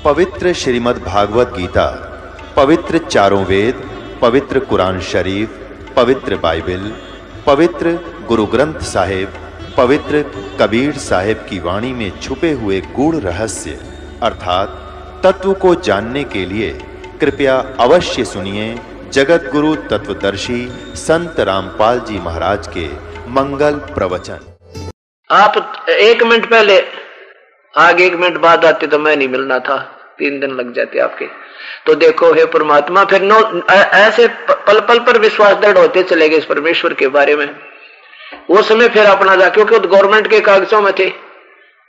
पवित्र श्रीमद् भागवत गीता, पवित्र चारों वेद, पवित्र कुरान शरीफ, पवित्र बाइबल, पवित्र गुरु ग्रंथ साहिब, पवित्र कबीर साहिब की वाणी में छुपे हुए गूढ़ रहस्य अर्थात तत्व को जानने के लिए कृपया अवश्य सुनिए जगत गुरु तत्वदर्शी संत रामपाल जी महाराज के मंगल प्रवचन। आप 1 मिनट पहले आगे 1 मिनट बाद आते तो मैं नहीं मिलना था, 3 दिन लग जाते आपके। तो देखो हे परमात्मा, फिर ऐसे पल पल पर विश्वास दृढ़ होते चले गए इस परमेश्वर के बारे में। वो समय फिर अपना जा, क्योंकि गवर्नमेंट के कागजों में थे,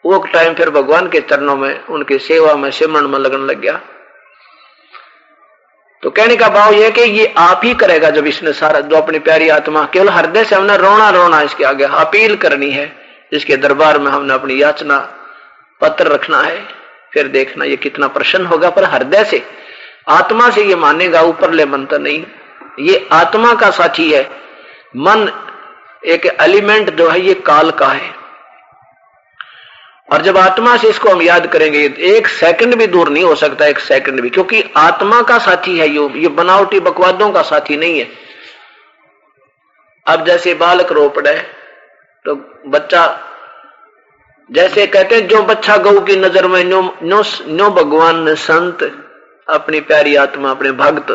वो टाइम फिर भगवान के चरणों में उनकी सेवा में सिमरण में लगन लग गया। तो कहने का भाव यह कि ये आप ही करेगा जब इसने सारा, जो अपनी प्यारी आत्मा केवल हृदय से हमने रोना रोना इसके आगे अपील करनी है, इसके दरबार में हमने अपनी याचना पत्र रखना है, फिर देखना ये कितना प्रसन्न होगा। पर हृदय से आत्मा से ये मानेगा, ऊपर ले मन तो नहीं। ये आत्मा का साथी है। मन एक एलिमेंट जो है ये काल का है, और जब आत्मा से इसको हम याद करेंगे 1 सेकंड भी दूर नहीं हो सकता, 1 सेकंड भी, क्योंकि आत्मा का साथी है ये बनावटी बकवादों का साथी नहीं है। अब जैसे बालक रो पड़े तो बच्चा, जैसे कहते हैं जो बच्चा गऊ की नजर में नो भगवान ने संत, अपनी प्यारी आत्मा अपने भक्त,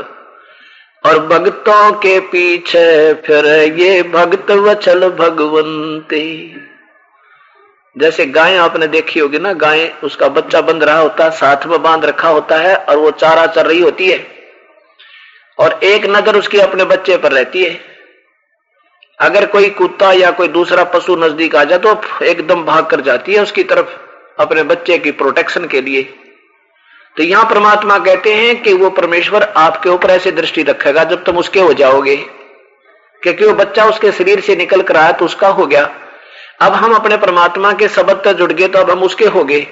और भक्तों के पीछे फिर ये भक्त वचल भगवंती। जैसे गाय आपने देखी होगी ना, गाय उसका बच्चा बंध रहा होता है, साथ में बांध रखा होता है और वो चारा चर रही होती है, और एक नजर उसकी अपने बच्चे पर रहती है। अगर कोई कुत्ता या कोई दूसरा पशु नजदीक आ जाए तो एकदम भाग कर जाती है उसकी तरफ, अपने बच्चे की प्रोटेक्शन के लिए। तो यहां परमात्मा कहते हैं कि वो परमेश्वर आपके ऊपर ऐसे दृष्टि रखेगा जब तुम उसके हो जाओगे, क्योंकि वो बच्चा उसके शरीर से निकल कर आया तो उसका हो गया। अब हम अपने परमात्मा के शब्द तक जुड़ गए तो अब हम उसके हो गए।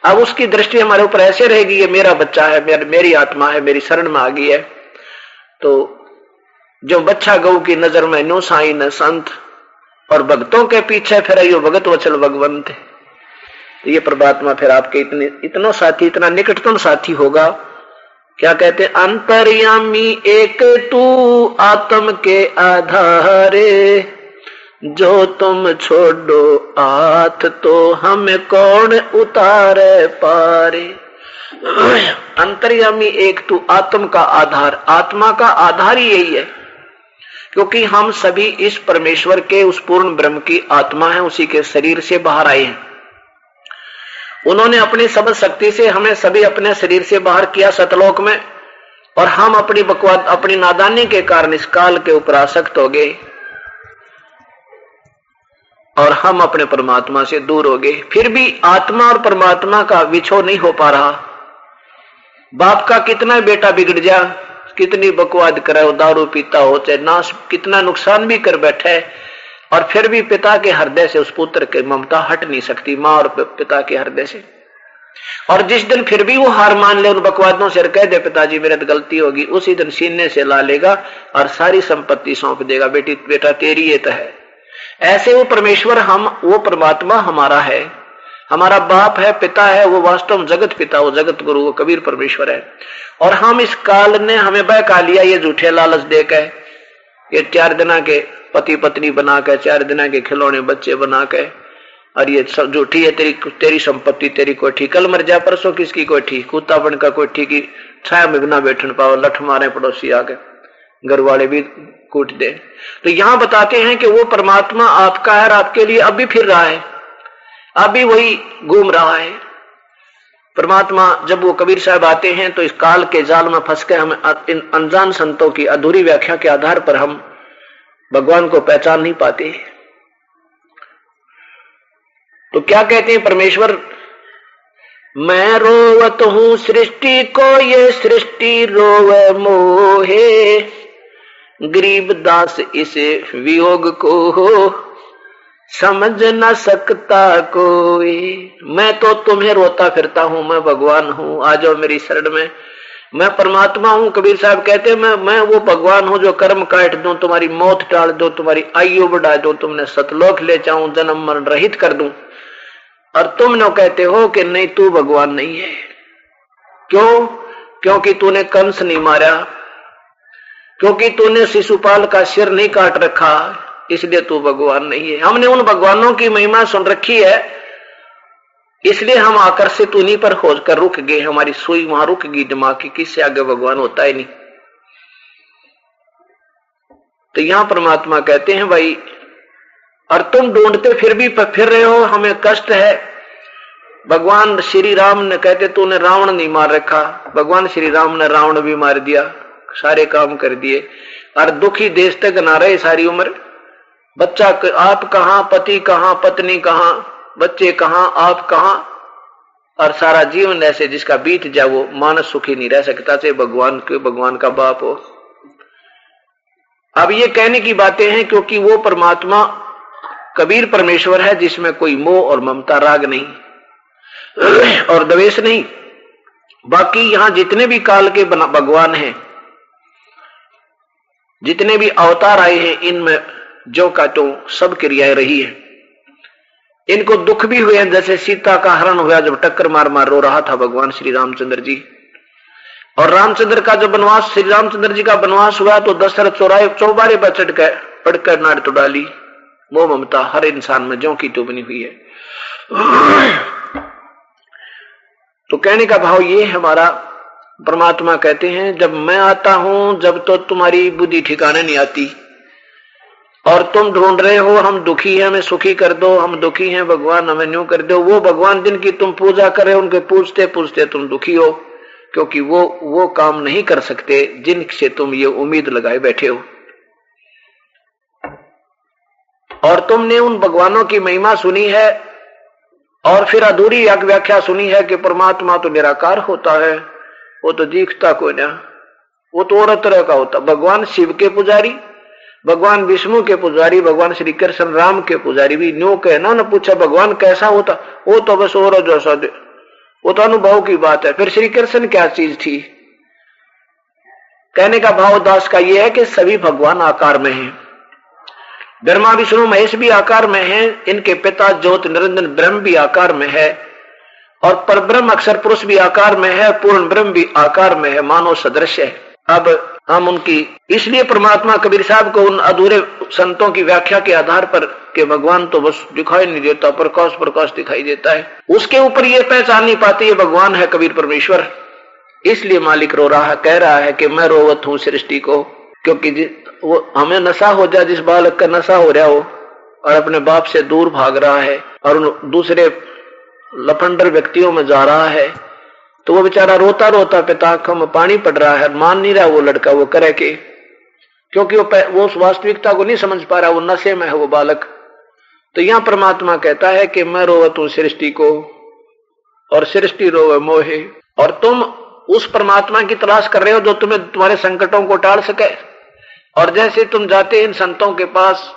अब उसकी दृष्टि हमारे ऊपर ऐसे रहेगी, ये मेरा बच्चा है, मेरी आत्मा है, मेरी शरण में आ गई है। तो जो बच्चा गऊ की नजर में नो साई न संत, और भक्तों के पीछे फिर यो भगत वचल भगवंत। ये परमात्मा फिर आपके इतना साथी, इतना निकटतम साथी होगा। क्या कहते, अंतर्यामी एक तू आत्म के आधारे, जो तुम छोड़ो हाथ तो हमें कौन उतारे पारे। अंतर्यामी एक तू, आत्म का आधार, आत्मा का आधार ही यही है, क्योंकि हम सभी इस परमेश्वर के उस पूर्ण ब्रह्म की आत्मा है, उसी के शरीर से बाहर आए हैं। उन्होंने अपनी सबद शक्ति से हमें सभी अपने शरीर से बाहर किया सतलोक में, और हम अपनी बकवाद, अपनी नादानी के कारण इस काल के ऊपर आसक्त हो गए, और हम अपने परमात्मा से दूर हो गए। फिर भी आत्मा और परमात्मा का विछोड़ नहीं हो पा रहा। बाप का कितना बेटा बिगड़ जा, कितनी बकवाद करे, दारू पीता हो, चाहे नाश कितना नुकसान भी कर बैठे, और फिर भी पिता के हृदय से उस पुत्र की ममता हट नहीं सकती, माँ और पिता के हृदय से। और जिस दिन फिर भी वो हार मान ले उन बकवादों से, कह दे पिताजी मेरे तो गलती होगी, उसी दिन सीने से ला लेगा और सारी संपत्ति सौंप देगा, बेटी बेटा तेरी ये तो है। ऐसे वो परमेश्वर, हम वो परमात्मा हमारा है, हमारा बाप है, पिता है, वो वास्तव में जगत पिता, वो जगत गुरु, वो कबीर परमेश्वर है। और हम इस काल ने हमें बहका लिया ये झूठे लालच देकर, ये 4 दिन के पति पत्नी बना के, 4 दिन के खिलौने बच्चे बना के, और ये सब झूठी है तेरी संपत्ति, तेरी कोठी, कल मर जा परसों किसकी कोठी, कुत्ता बनकर कोठी की छाया में बिना बैठन पाओ, लठ मारे पड़ोसी आके, घर वाले भी कूट दे। तो यहां बताते हैं कि वो परमात्मा आपका है और आपके लिए अभी फिर रहा है, अभी वही घूम रहा है। परमात्मा जब वो कबीर साहब आते हैं तो इस काल के जाल में फंस के हम इन अनजान संतों की अधूरी व्याख्या के आधार पर हम भगवान को पहचान नहीं पाते। तो क्या कहते हैं परमेश्वर, मैं रोवत हूं सृष्टि को, ये सृष्टि रोवे मोहे, गरीब दास इसे वियोग को हो, समझ न सकता कोई। मैं तो तुम्हें रोता फिरता हूं, मैं भगवान हूं, आ जाओ मेरी शरण में, मैं परमात्मा हूं। कबीर साहब कहते हैं मैं वो भगवान हूं जो कर्म काट दूं, तुम्हारी मौत टाल दूं, तुम्हारी आयु बढ़ा दूं, तुमने सतलोक ले जाऊं, जन्म मरण रहित कर दूं, और तुम न कहते हो कि नहीं तू भगवान नहीं है। क्यों? क्योंकि तूने कंस नहीं मारा, क्योंकि तूने शिशुपाल का सिर नहीं काट रखा, इसलिए तू भगवान नहीं है। हमने उन भगवानों की महिमा सुन रखी है, इसलिए हम आकर्षित उन्हीं पर खोज कर रुक गए। हमारी सुई वहां रुक गई दिमाग की, किससे आगे भगवान होता ही नहीं। तो यहां परमात्मा कहते हैं भाई, और तुम ढूंढते फिर भी फिर रहे हो, हमें कष्ट है। भगवान श्री राम ने कहते तूने रावण नहीं मार रखा, भगवान श्री राम ने रावण भी मार दिया, सारे काम कर दिए, और दुखी देश तक ना रहे सारी उम्र। बच्चा आप कहां, पति कहां, पत्नी कहां, बच्चे कहां, आप कहां, और सारा जीवन ऐसे जिसका बीत जाए वो मानस सुखी नहीं रह सकता, चाहे भगवान का बाप हो। अब ये कहने की बातें हैं क्योंकि वो परमात्मा कबीर परमेश्वर है जिसमें कोई मोह और ममता, राग नहीं और द्वेष नहीं। बाकी यहां जितने भी काल के भगवान हैं, जितने भी अवतार आए हैं, इनमें जो का तो सब क्रियाएं रही है। इनको दुख भी हुए, जैसे सीता का हरण हुआ, जब टक्कर मार मार रो रहा था भगवान श्री रामचंद्र जी। और रामचंद्र का जब वनवास, श्री रामचंद्र जी का वनवास हुआ तो दशरथ चौबारे पर चढ़कर पड़कर नाड़ तो डाली। मोह ममता हर इंसान में ज्यों की त्यों बनी हुई है। तो कहने का भाव ये हमारा, परमात्मा कहते हैं जब मैं आता हूं, जब तो तुम्हारी बुद्धि ठिकाने नहीं आती और तुम ढूंढ रहे हो हम दुखी हैं, हमें सुखी कर दो, हम दुखी हैं भगवान हमें न्यू कर दो। वो भगवान जिनकी तुम पूजा कर रहे हो, उनके पूछते पूछते तुम दुखी हो, क्योंकि वो काम नहीं कर सकते जिनसे तुम ये उम्मीद लगाए बैठे हो। और तुमने उन भगवानों की महिमा सुनी है और फिर अधूरी व्याख्या सुनी है कि परमात्मा तो निराकार होता है, वो तो दिखता कोई ना, वो तो और तरह का होता। भगवान शिव के पुजारी, भगवान विष्णु के पुजारी, भगवान श्री कृष्ण राम के पुजारी भी न्यू कहना न पूछा भगवान कैसा होता, वो तो बस और जैसा, वो तो अनुभव की बात है। फिर श्री कृष्ण क्या चीज थी? कहने का भाव दास का यह है कि सभी भगवान आकार में हैं। ब्रह्मा विष्णु महेश भी आकार में हैं, इनके पिता ज्योत निरंजन ब्रह्म भी आकार में है, और परब्रह्म अक्षर पुरुष भी आकार में है, पूर्ण ब्रह्म भी आकार में है, मानव सदृश है। अब हम उनकी, इसलिए परमात्मा कबीर साहब को उन अधूरे संतों की व्याख्या के आधार पर कि भगवान तो बस दिखाई नहीं देता, प्रकाश प्रकाश दिखाई देता है, उसके ऊपर ये पहचान नहीं पाते ये भगवान है कबीर परमेश्वर। इसलिए मालिक रो रहा है, कह रहा है कि मैं रोवत हूं सृष्टि को, क्योंकि वो हमें नशा हो जाए, जिस बालक का नशा हो रहा हो और अपने बाप से दूर भाग रहा है और उन दूसरे लफंडर व्यक्तियों में जा रहा है, तो वो बेचारा रोता रोता पिता आंखों में पानी पड़ रहा है, मान नहीं रहा वो लड़का वो करे के, क्योंकि वो उस वास्तविकता को नहीं समझ पा रहा, वो नशे में है वो बालक। तो यहां परमात्मा कहता है कि मैं रोवत हूं सृष्टि को और सृष्टि रोवे मोहे। और तुम उस परमात्मा की तलाश कर रहे हो जो तुम्हें तुम्हारे संकटों को टाल सके। और जैसे तुम जाते इन संतों के पास,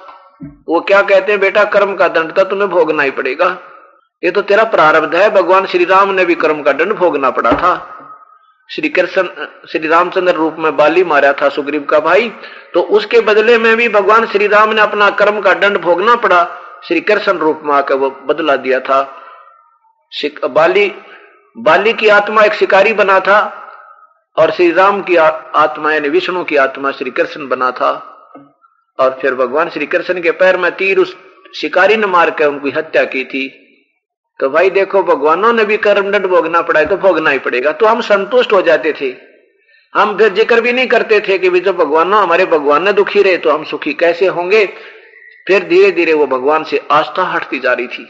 वो क्या कहते हैं, बेटा कर्म का दंड तो तुम्हें भोगना ही पड़ेगा, ये तो तेरा प्रारब्ध है। भगवान श्री राम ने भी कर्म का दंड भोगना पड़ा था। श्री कृष्ण श्री रामचंद्र रूप में बाली मारा था सुग्रीव का भाई, तो उसके बदले में भी भगवान श्री राम ने अपना कर्म का दंड भोगना पड़ा। श्री कृष्ण रूप में आकर वो बदला दिया था। बाली की आत्मा एक शिकारी बना था और श्री राम की आत्मा यानी विष्णु की आत्मा श्री कृष्ण बना था। और फिर भगवान श्री कृष्ण के पैर में तीर उस शिकारी ने मार कर उनकी हत्या की थी। तो भाई देखो, भगवानों ने भी कर्मदंड भोगना पड़ा है तो भोगना ही पड़ेगा। तो हम संतुष्ट हो जाते थे, हम फिर जिक्र भी नहीं करते थे कि जब भगवानों हमारे भगवान ने दुखी रहे तो हम सुखी कैसे होंगे। फिर धीरे धीरे वो भगवान से आस्था हटती जा रही थी।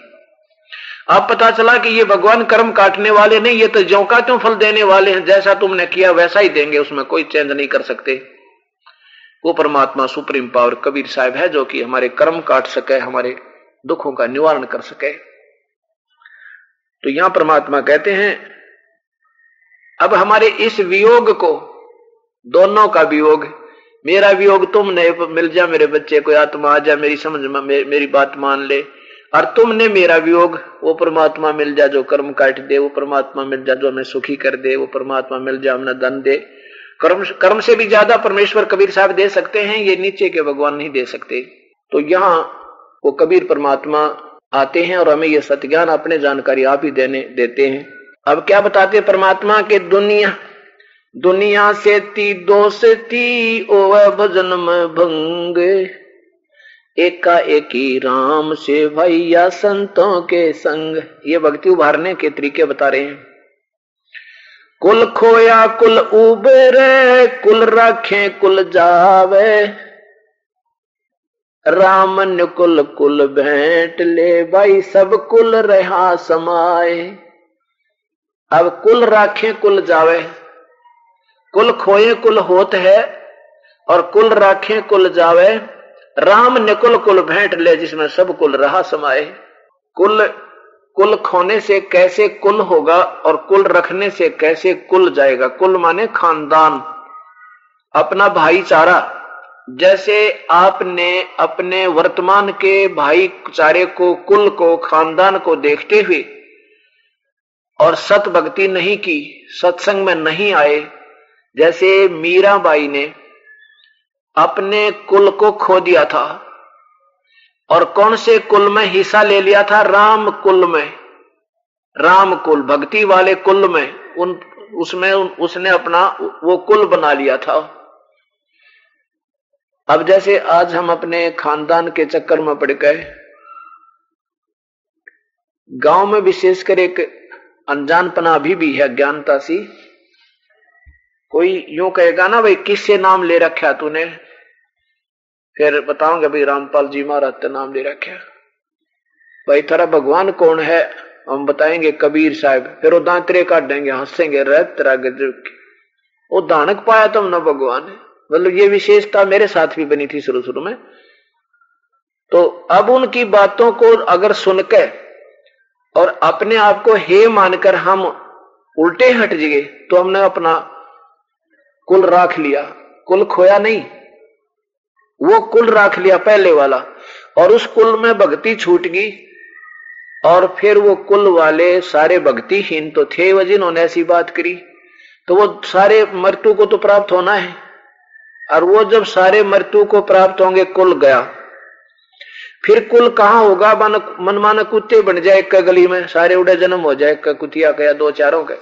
अब पता चला कि ये भगवान कर्म काटने वाले नहीं, ये तो ज्यों का त्यों फल देने वाले हैं, जैसा तुमने किया वैसा ही देंगे, उसमें कोई चेंज नहीं कर सकते। वो परमात्मा सुप्रीम पावर कबीर साहब है जो कि हमारे कर्म काट सके, हमारे दुखों का निवारण कर सके। तो यहां परमात्मा कहते हैं अब हमारे इस वियोग को, दोनों का वियोग, मेरा वियोग तुमने मिल जा मेरे बच्चे, कोई आत्मा आ जा मेरी समझ में, मेरी बात मान ले, और तुमने मेरा वियोग, वो परमात्मा मिल जा जो कर्म काट दे, वो परमात्मा मिल जा जो हमें सुखी कर दे, वो परमात्मा मिल जा हमें धन दे। कर्म से भी ज्यादा परमेश्वर कबीर साहब दे सकते हैं, ये नीचे के भगवान नहीं दे सकते। तो यहां वो कबीर परमात्मा आते हैं और हमें ये सत्य ज्ञान अपने जानकारी आप ही देते हैं। अब क्या बताते परमात्मा के दुनिया से ती दोस्ती ओवे भजन में भंग, एकाएकी राम से भैया संतों के संग। ये भक्ति उभारने के तरीके बता रहे हैं। कुल खोया कुल उबरे, कुल रखे कुल जावे, रामन कुल कुल भेंट ले भाई सब कुल रहा समाए। अब कुल राखे कुल जावे, कुल खोए कुल होत है और कुल राखे कुल जावे, राम निकुल कुल भेंट ले जिसमें सब कुल रहा समाए। कुल खोने से कैसे कुल होगा और कुल रखने से कैसे कुल जाएगा। कुल माने खानदान, अपना भाईचारा। जैसे आपने अपने वर्तमान के भाईचारे को, कुल को, खानदान को देखते हुए और सत भक्ति नहीं की, सत्संग में नहीं आए, जैसे मीराबाई ने अपने कुल को खो दिया था और कौन से कुल में हिस्सा ले लिया था? राम कुल में, राम कुल, भक्ति वाले कुल में, उसमें उसने अपना वो कुल बना लिया था। अब जैसे आज हम अपने खानदान के चक्कर में पड़ गए, गांव में विशेषकर एक अनजानपना अभी भी है, अज्ञानता सी। कोई यूं कहेगा ना, भाई किससे नाम ले रखा तूने? फिर बताऊंगा भाई रामपाल जी महाराज नाम ले रखा। भाई तेरा भगवान कौन है? हम बताएंगे कबीर साहब। फिर वो दांतरे काट देंगे, हंसेंगे, रह तेरा गजब, वो दानक पाया तुम ना भगवान है। मतलब ये विशेषता मेरे साथ भी बनी थी शुरू में। तो अब उनकी बातों को अगर सुनकर और अपने आप को हे मानकर हम उल्टे हट गए तो हमने अपना कुल राख लिया। कुल खोया नहीं, वो कुल राख लिया पहले वाला, और उस कुल में भक्ति छूट गई। और फिर वो कुल वाले सारे भक्तिहीन तो थे, वो जिन्होंने ऐसी बात करी, तो वो सारे मृत्यु को तो प्राप्त होना है। और वो जब सारे मृत्यु को प्राप्त होंगे, कुल गया, फिर कुल कहां होगा? मनमाना कुत्ते बन जाए एक गली में, सारे उड़े जन्म हो जाए, कुतिया का या दो चारों के,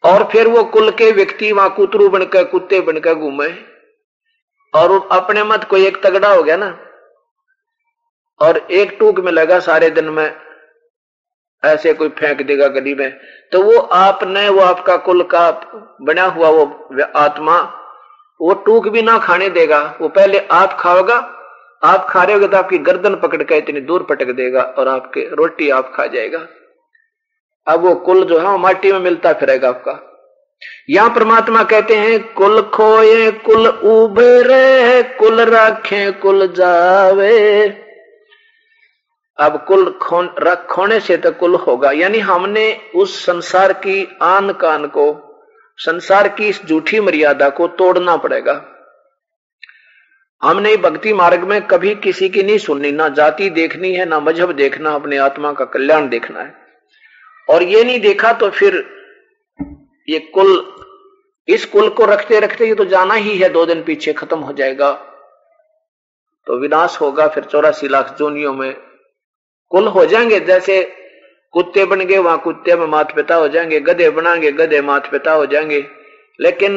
और फिर वो कुल के व्यक्ति वहां कुतरू बनकर, कुत्ते बनकर घूमे। और अपने मत कोई एक तगड़ा हो गया ना, और एक टूक में लगा सारे दिन में ऐसे कोई फेंक देगा गली में, तो वो आपने, वो आपका कुल का बना हुआ वो आत्मा, वो टूक भी ना खाने देगा। वो पहले आप खाओगा, आप खा रहे होगे तो आपकी गर्दन पकड़ के इतनी दूर पटक देगा और आपके रोटी आप खा जाएगा। अब वो कुल जो है वो माटी में मिलता फिरेगा आपका। यहां परमात्मा कहते हैं कुल खोए कुल उभरे, कुल रखे कुल जावे। अब कुल खोने से तो कुल होगा, यानी हमने उस संसार की आन कान को, संसार की इस झूठी मर्यादा को तोड़ना पड़ेगा। हमने भक्ति मार्ग में कभी किसी की नहीं सुननी, ना जाति देखनी है, ना मजहब देखना, अपने आत्मा का कल्याण देखना है। और ये नहीं देखा तो फिर ये कुल, इस कुल को रखते रखते ये तो जाना ही है, 2 दिन पीछे खत्म हो जाएगा, तो विनाश होगा। फिर 84 लाख जोनियों में कुल हो जाएंगे। जैसे कुत्ते बन गए, वहां कुत्ते में माता पिता हो जाएंगे, गधे बनाएंगे, गधे माता पिता हो जाएंगे, लेकिन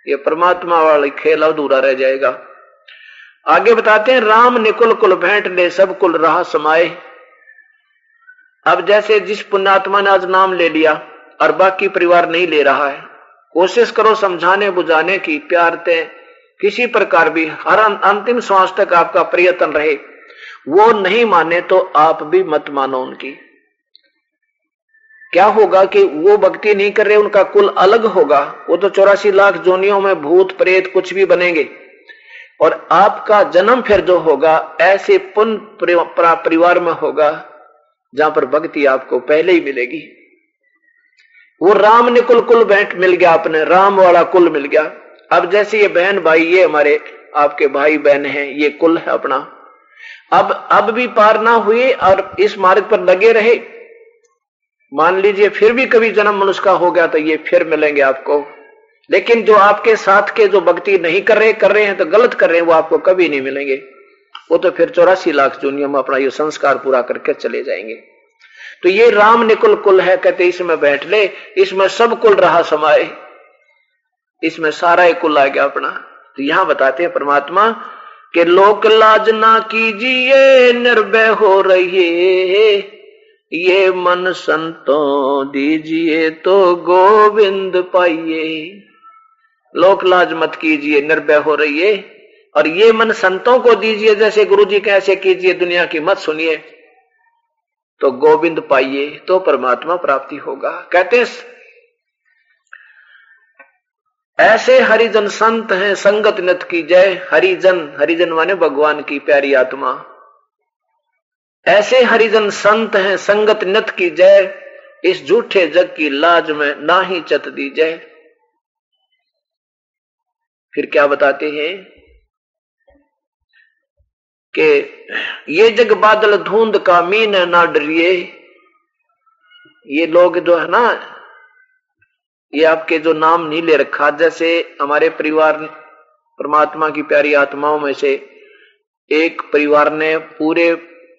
ये परमात्मा वाली खेल अधूरा रह जाएगा। आगे बताते हैं राम निकुल कुल भेंट ले सब कुल रहा समाए। अब जैसे जिस पुण्यात्मा ने आज नाम ले लिया और बाकी परिवार नहीं ले रहा है, कोशिश करो समझाने बुझाने की, प्यार ते किसी प्रकार भी, हर अंतिम श्वास तक आपका प्रयत्न रहे। वो नहीं माने तो आप भी मत मानो उनकी। क्या होगा कि वो भक्ति नहीं कर रहे, उनका कुल अलग होगा, वो तो 84 लाख जोनियों में भूत प्रेत कुछ भी बनेंगे, और आपका जन्म फिर जो होगा ऐसे पुण्य परिवार में होगा जहां पर भक्ति आपको पहले ही मिलेगी। वो राम ने कुल भेंट मिल गया, अपने राम वाला कुल मिल गया। अब जैसे ये बहन भाई, ये हमारे आपके भाई बहन हैं, ये कुल है अपना। अब भी पार ना हुए और इस मार्ग पर लगे रहे, मान लीजिए फिर भी कभी जन्म मनुष्य का हो गया तो ये फिर मिलेंगे आपको। लेकिन जो आपके साथ के जो भक्ति नहीं कर रहे हैं तो गलत कर रहे हैं, वो आपको कभी नहीं मिलेंगे। वो तो फिर 84 लाख दुनिया में अपना ये संस्कार पूरा करके चले जाएंगे। तो ये राम निकुल कुल है, कहते इसमें बैठ ले, इसमें सब कुल रहा समाये, इसमें सारा एक कुल आ गया अपना। तो यहां बताते हैं परमात्मा कि लोक लाज ना कीजिए, निर्भय हो रहिए, ये मन संतों दीजिए तो गोविंद पाइए। लोक लाज मत कीजिए, निर्भय हो रहिए, और ये मन संतों को दीजिए, जैसे गुरुजी के ऐसे कीजिए, दुनिया की मत सुनिए, तो गोविंद पाइए, तो परमात्मा प्राप्ति होगा। कहते ऐसे हरिजन संत हैं संगत नित की जय। हरिजन, हरिजन माने भगवान की प्यारी आत्मा। ऐसे हरिजन संत हैं संगत नित की जय, इस झूठे जग की लाज में ना ही चत दी जय। फिर क्या बताते हैं कि ये जग बादल धुंध का मीन ना डरिए। ये लोग जो है ना, ये आपके जो नाम नहीं ले रखा, जैसे हमारे परिवार परमात्मा की प्यारी आत्माओं में से एक परिवार ने पूरे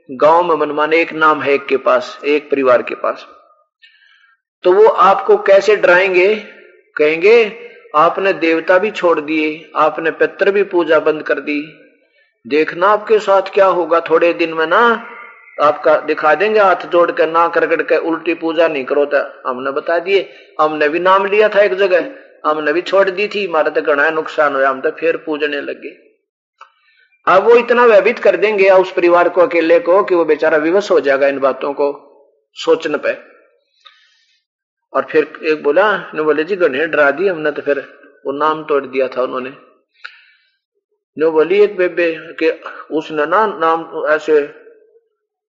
गांव में मनमाने एक नाम है, एक के पास, एक परिवार के पास, तो वो आपको कैसे डराएंगे, कहेंगे आपने देवता भी छोड़ दिए, आपने पितर भी पूजा बंद कर दी, देखना आपके साथ क्या होगा, थोड़े दिन में ना आपका दिखा देंगे, हाथ जोड़ कर ना करकड़ के उल्टी पूजा नहीं करो। तो हमने बता दिए, हमने भी नाम लिया था एक जगह, हमने भी छोड़ दी थी, हमारा तो घना नुकसान हुआ, हम तो फिर पूजने लगे। अब वो इतना व्यभित कर देंगे उस परिवार को, अकेले को, कि वो बेचारा विवश हो जाएगा इन बातों को सोचने पे। और फिर एक बोला, ने बोले जी गणे डरा दी हमने, तो फिर वो नाम तोड़ दिया था उन्होंने। ने बोली एक बेबे कि उसने ना नाम ऐसे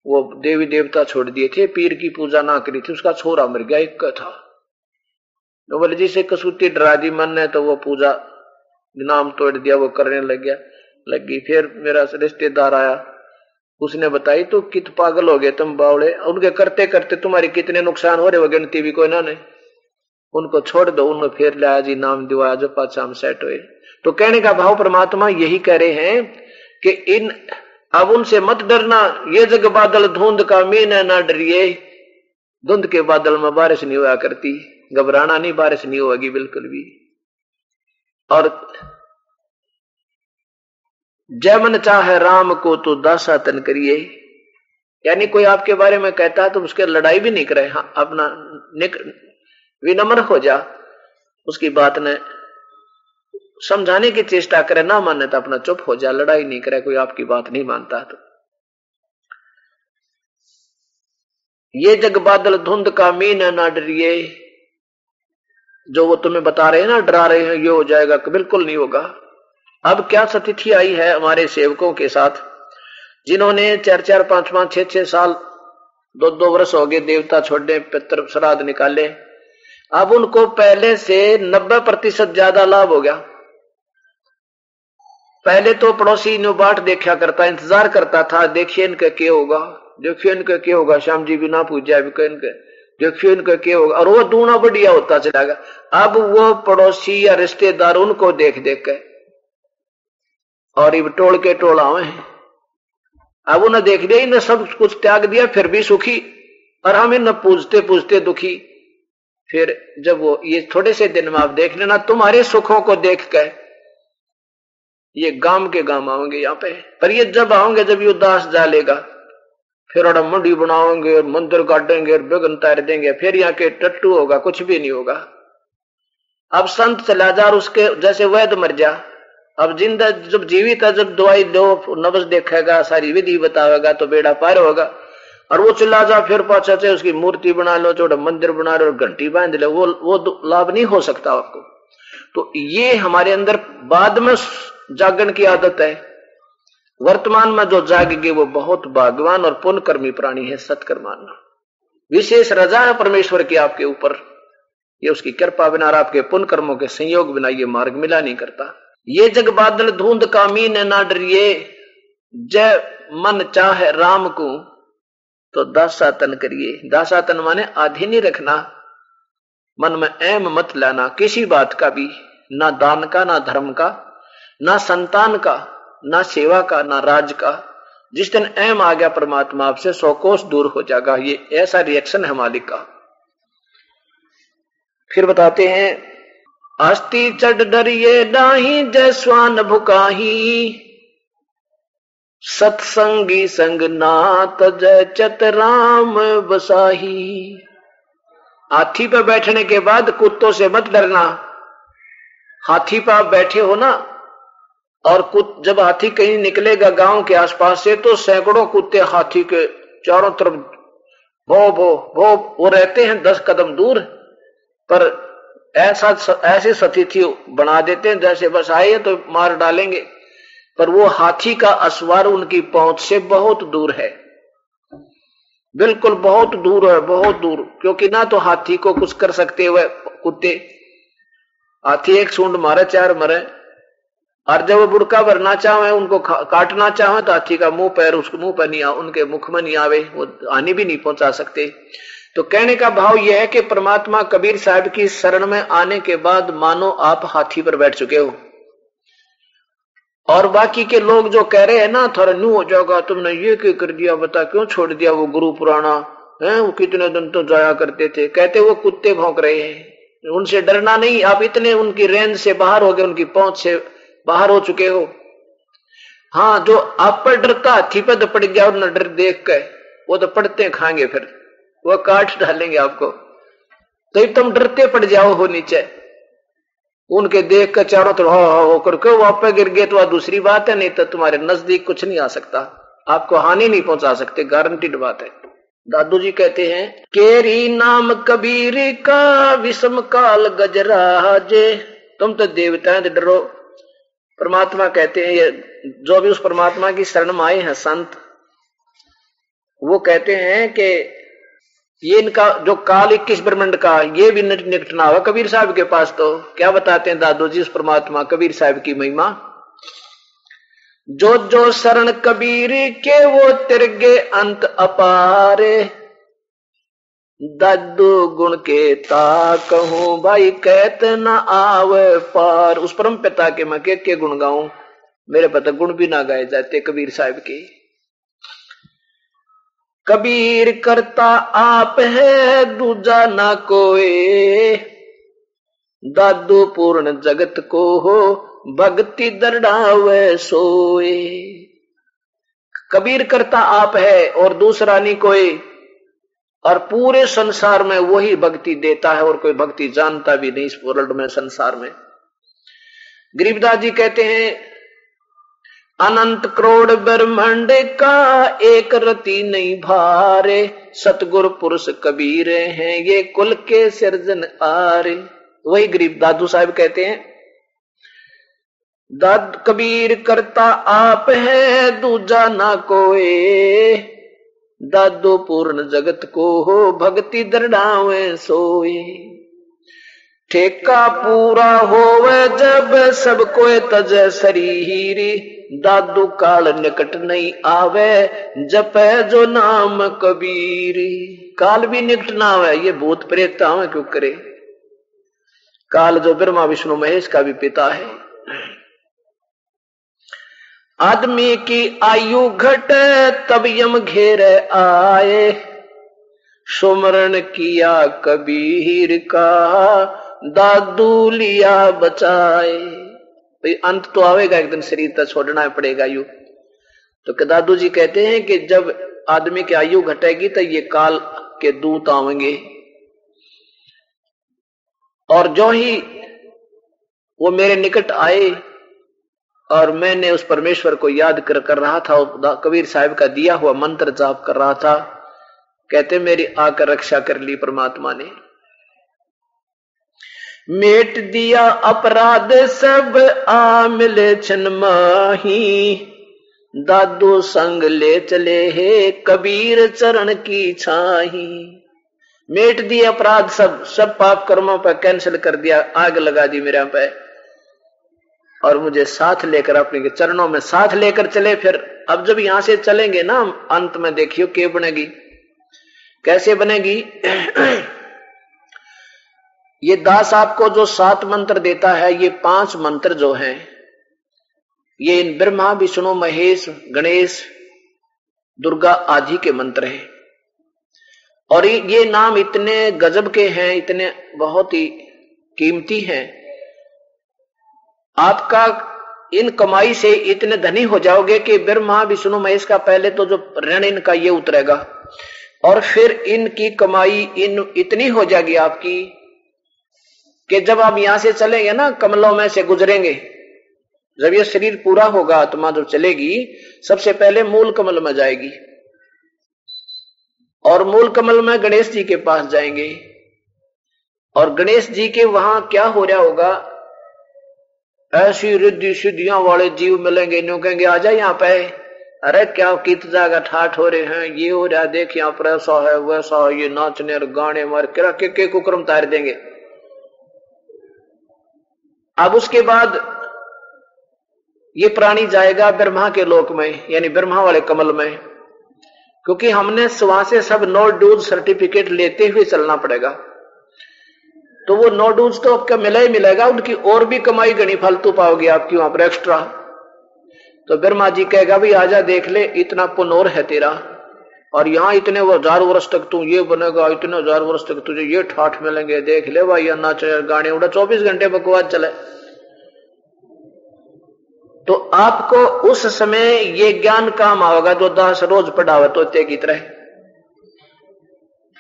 वो देवी देवता छोड़ दिए थे, पीर की पूजा ना करी थी, उसका छोरा मर गया एक का था। तो बोले जिसे कसूती डरा दी मन ने, तो वो पूजा नाम तोड़ दिया, वो करने लगी। फिर मेरा रिश्तेदार आया, उसने बताई तो कित पागल हो गए तुम बावड़े, उनके करते करते तुम्हारे कितने नुकसान हो रहे हो, गिनती भी कोई ना ने, उनको छोड़ दो। उन्होंने फिर लाया जी नाम दिवाया, जो पाचा हम सेट हुए। तो कहने का भाव परमात्मा यही कह रहे हैं कि इन अब उनसे मत डरना, ये जग बादल धुंध का मीन है ना डरिए। धुंध के बादल में बारिश नहीं हुआ करती, घबराना नहीं, बारिश नहीं होगी बिल्कुल भी। और जय मन चाहे राम को तो दासा तन करिए, यानी कोई आपके बारे में कहता है तो उसके लड़ाई भी नहीं करे, हाँ अपना विनम्र हो जा, उसकी बात ने समझाने की चेष्टा करे, ना माने तो अपना चुप हो जा, लड़ाई नहीं करे, कोई आपकी बात नहीं मानता तो। ये जग बादल धुंध का मीन है ना डरिए, जो वो तुम्हें बता रहे हैं ना, डरा रहे हैं ये हो जाएगा, बिल्कुल नहीं होगा। अब क्या स्थिति आई है हमारे सेवकों के साथ, जिन्होंने 4-4, 5-5, 6-6 साल, 2-2 वर्ष हो गए देवता छोड़ने, पितृ श्राद्ध निकाले, अब उनको पहले से 90% ज्यादा लाभ हो गया। पहले तो पड़ोसी नो बाट देखा करता, इंतजार करता था, देखिए इनका क्या होगा, देखिए इनका क्या होगा, श्याम जी भी ना पूजा भी इनके, देखिए इनका क्या होगा, और वो दूना बढ़िया होता चला गया। अब वो पड़ोसी या रिश्तेदार उनको देख देख के, और ये टोल के टोला हुए हैं, अब उन्हें देख लिया, इन्हें सब कुछ त्याग दिया फिर भी सुखी, और हम इन्हें पूजते पूजते दुखी। फिर जब वो ये थोड़े से दिन में आप देख लेना, तुम्हारे सुखों को देख के ये गांव के गांव आओगे यहाँ पे, पर ये जब आओगे जब ये उदास जालेगा, फिर और मंडी बनाओगे, मंदिर गाड़ेंगे, बेगन तार देंगे, फिर यहाँ के टट्टू होगा, कुछ भी नहीं होगा। अब संत चला जा, उसके जैसे वैद्य मर जा, अब जिंदा जब जीवित है, जब दवाई दो, नब्ज देखेगा, सारी विधि बतावेगा, तो बेड़ा पार होगा। और वो चला जा फिर पाछा से उसकी मूर्ति बना लो, छोटा मंदिर बना लो, घंटी बांध लो, वो लाभ नहीं हो सकता आपको। तो ये हमारे अंदर बाद में जागरण की आदत है, वर्तमान में जो जागेगी वो बहुत भाग्यवान और पुण्य कर्मी प्राणी है। सत्कर्माना विशेष रजा है परमेश्वर की आपके ऊपर, ये उसकी कृपा बिना और आपके पुण्य कर्मों के संयोग बिना ये मार्ग मिला नहीं करता। ये जग बादल धुंध का मीन ना डरिए, जय मन चाहे राम को तो दासातन करिए। दासातन माने आधे नहीं रखना, मन में एम मत लाना किसी बात का भी, ना दान का, ना धर्म का, ना संतान का, ना सेवा का, ना राज का, जिस दिन एम आ गया परमात्मा आपसे 100 कोस दूर हो जाएगा। ये ऐसा रिएक्शन है मालिक का। फिर बताते हैं, अस्ति चढ़ डरिए डाही जय स्वान भुकाही, सत्संगी संग नात जय चतराम बसाही। हाथी पर बैठने के बाद कुत्तों से मत डरना। हाथी पर आप बैठे हो ना, और जब हाथी कहीं निकलेगा गांव के आसपास से तो सैकड़ों कुत्ते हाथी के चारों तरफ भो भो भो वो रहते हैं 10 कदम दूर, पर ऐसे सतिथि बना देते हैं जैसे बस आए तो मार डालेंगे, पर वो हाथी का असवार उनकी पहुंच से बहुत दूर है, बिल्कुल बहुत दूर है, बहुत दूर। क्योंकि ना तो हाथी को कुछ कर सकते हुए कुत्ते, हाथी एक सूंड मारे 4 मरे, और जब वो बुड़का भरना चाहे उनको काटना चाहे तो हाथी का मुंह पैर उसके मुंह पर नहीं उनके मुख में नहीं आवे, वो हानि भी नहीं पहुंचा सकते। तो कहने का भाव यह है कि परमात्मा कबीर साहब की शरण में आने के बाद मानो आप हाथी पर बैठ चुके हो, और बाकी के लोग जो कह रहे हैं ना थोड़ा न्यू हो जाएगा, तुमने ये क्यों कर दिया, बता क्यों छोड़ दिया वो गुरु पुराना है, वो कितने दिन तो जाया करते थे, कहते वो कुत्ते भौंक रहे हैं, उनसे डरना नहीं। आप इतने उनकी रेंज से बाहर हो गए, उनकी पहुंच से बाहर हो चुके हो। हाँ, जो आप पर डरता हाथी पर तो पड़ गया और न डर देख के, वो तो पड़ते खाएंगे, फिर वो काट डालेंगे आपको। तो तुम डरते पड़ जाओ हो नीचे, उनके देख कर चारों तरफ होकर के वहां पे गिर गए तो वह दूसरी बात है, नहीं तो तुम्हारे नजदीक कुछ नहीं आ सकता, आपको हानि नहीं पहुंचा सकते, गारंटीड बात है। दादू जी कहते हैं, केरी नाम कबीर का विषम काल गजराजे, तुम तो देवताएं डरो। परमात्मा कहते हैं, ये जो भी उस परमात्मा की शरण में आए हैं संत, वो कहते हैं कि ये इनका जो काल 21 ब्रह्मांड का ये भी निकट ना हुआ कबीर साहब के पास। तो क्या बताते हैं दादू जी उस परमात्मा कबीर साहब की महिमा, जो जो शरण कबीर के वो तिरगे अंत अपारे, दादू गुण के ता कहूं भाई कहत न आवे पार। उस परम पिता के मैं के गुण गाऊं, मेरे पता गुण भी ना गाए जाते कबीर साहब के। कबीर करता आप है दूजा ना कोई, दादू पूर्ण जगत को हो भक्ति दरड़ावे सोए। कबीर करता आप है और दूसरा नहीं कोई, और पूरे संसार में वही भक्ति देता है, और कोई भक्ति जानता भी नहीं इस वर्ल्ड में, संसार में। गरीबदास जी कहते हैं, अनंत करोड़ ब्रह्मांड का एक रति नहीं भारे, सतगुरु पुरुष कबीर हैं ये कुल के सिरजन आरे। वही गरीब दादू साहब कहते हैं, दाद कबीर करता आप है दूजा ना कोई, दादू पूर्ण जगत को हो भक्ति दरड़ावे सोए। ठेका पूरा होवे जब सब कोई तज शरीरी, दादू काल निकट नहीं आवे जपे जो नाम कबीरी। काल भी निकट ना आवे, ये भूत प्रेत आवे क्यों करे, काल जो ब्रह्मा विष्णु महेश का भी पिता है। आदमी की आयु घटे तब यम घेरे आए, सुमरण किया कबीर का दादू लिया बचाए। भाई अंत तो आवेगा एक दिन, शरीर तो छोड़ना पड़ेगा यू। तो दादू जी कहते हैं कि जब आदमी की आयु घटेगी तो ये काल के दूत आवेंगे, और जो ही वो मेरे निकट आए और मैंने उस परमेश्वर को याद कर रहा था, कबीर साहब का दिया हुआ मंत्र जाप कर रहा था, कहते मेरी आकर रक्षा कर ली परमात्मा ने। मेट दिया अपराध सब आ मिले छन माही, दादू संग ले चले हे कबीर चरण की छाही। मेट दिए अपराध सब पाप कर्मों पर कैंसिल कर दिया, आग लगा दी मेरे पे, और मुझे साथ लेकर अपने चरणों में साथ लेकर चले। फिर अब जब यहां से चलेंगे ना अंत में, देखियो क्या बनेगी, कैसे बनेगी। ये दास आपको जो 7 मंत्र देता है, ये 5 मंत्र जो हैं, ये इन ब्रह्मा विष्णु महेश गणेश दुर्गा आदि के मंत्र हैं। और ये नाम इतने गजब के हैं, इतने बहुत ही कीमती हैं। आपका इन कमाई से इतने धनी हो जाओगे कि ब्रह्मा विष्णु महेश का पहले तो जो ऋण इनका ये उतरेगा, और फिर इनकी कमाई इतनी हो जाएगी आपकी कि जब आप यहां से चलेंगे ना, कमलों में से गुजरेंगे, जब ये शरीर पूरा होगा, आत्मा जब चलेगी, सबसे पहले मूल कमल में जाएगी, और मूल कमल में गणेश जी के पास जाएंगे, और गणेश जी के वहां क्या हो रहा होगा, ऐसी रिद्धि सिद्धियां वाले जीव मिलेंगे, न्यू कहेंगे आजा यहाँ पे, अरे क्या कित जाएगा, ठाठ हो रहे हैं, ये हो रहा, देख यहाँ पर ऐसा है वैसा है, ये नाचने और गाने मार के कुक्रम तार देंगे। अब उसके बाद ये प्राणी जाएगा ब्रह्मा के लोक में, यानी ब्रह्मा वाले कमल में, क्योंकि हमने वहां से सब नो ड्यूज सर्टिफिकेट लेते हुए चलना पड़ेगा। तो वो नो ड्यूज तो आपका मिला ही मिलेगा, उनकी और भी कमाई घनी फालतू पाओगे आपकी वहां पर एक्स्ट्रा। तो ब्रह्मा जी कहेगा भाई आजा देख ले, इतना पुनोर है तेरा, और यहाँ इतने 1000 वर्ष तक तू ये बनेगा, इतने 1000 वर्ष तक तुझे ये ठाठ मिलेंगे, देख ले भाई, या नाच गाने उड़ा 24 घंटे बकवास चले। तो आपको उस समय ये ज्ञान काम आएगा जो दास रोज पढ़ावे तोते की तरह,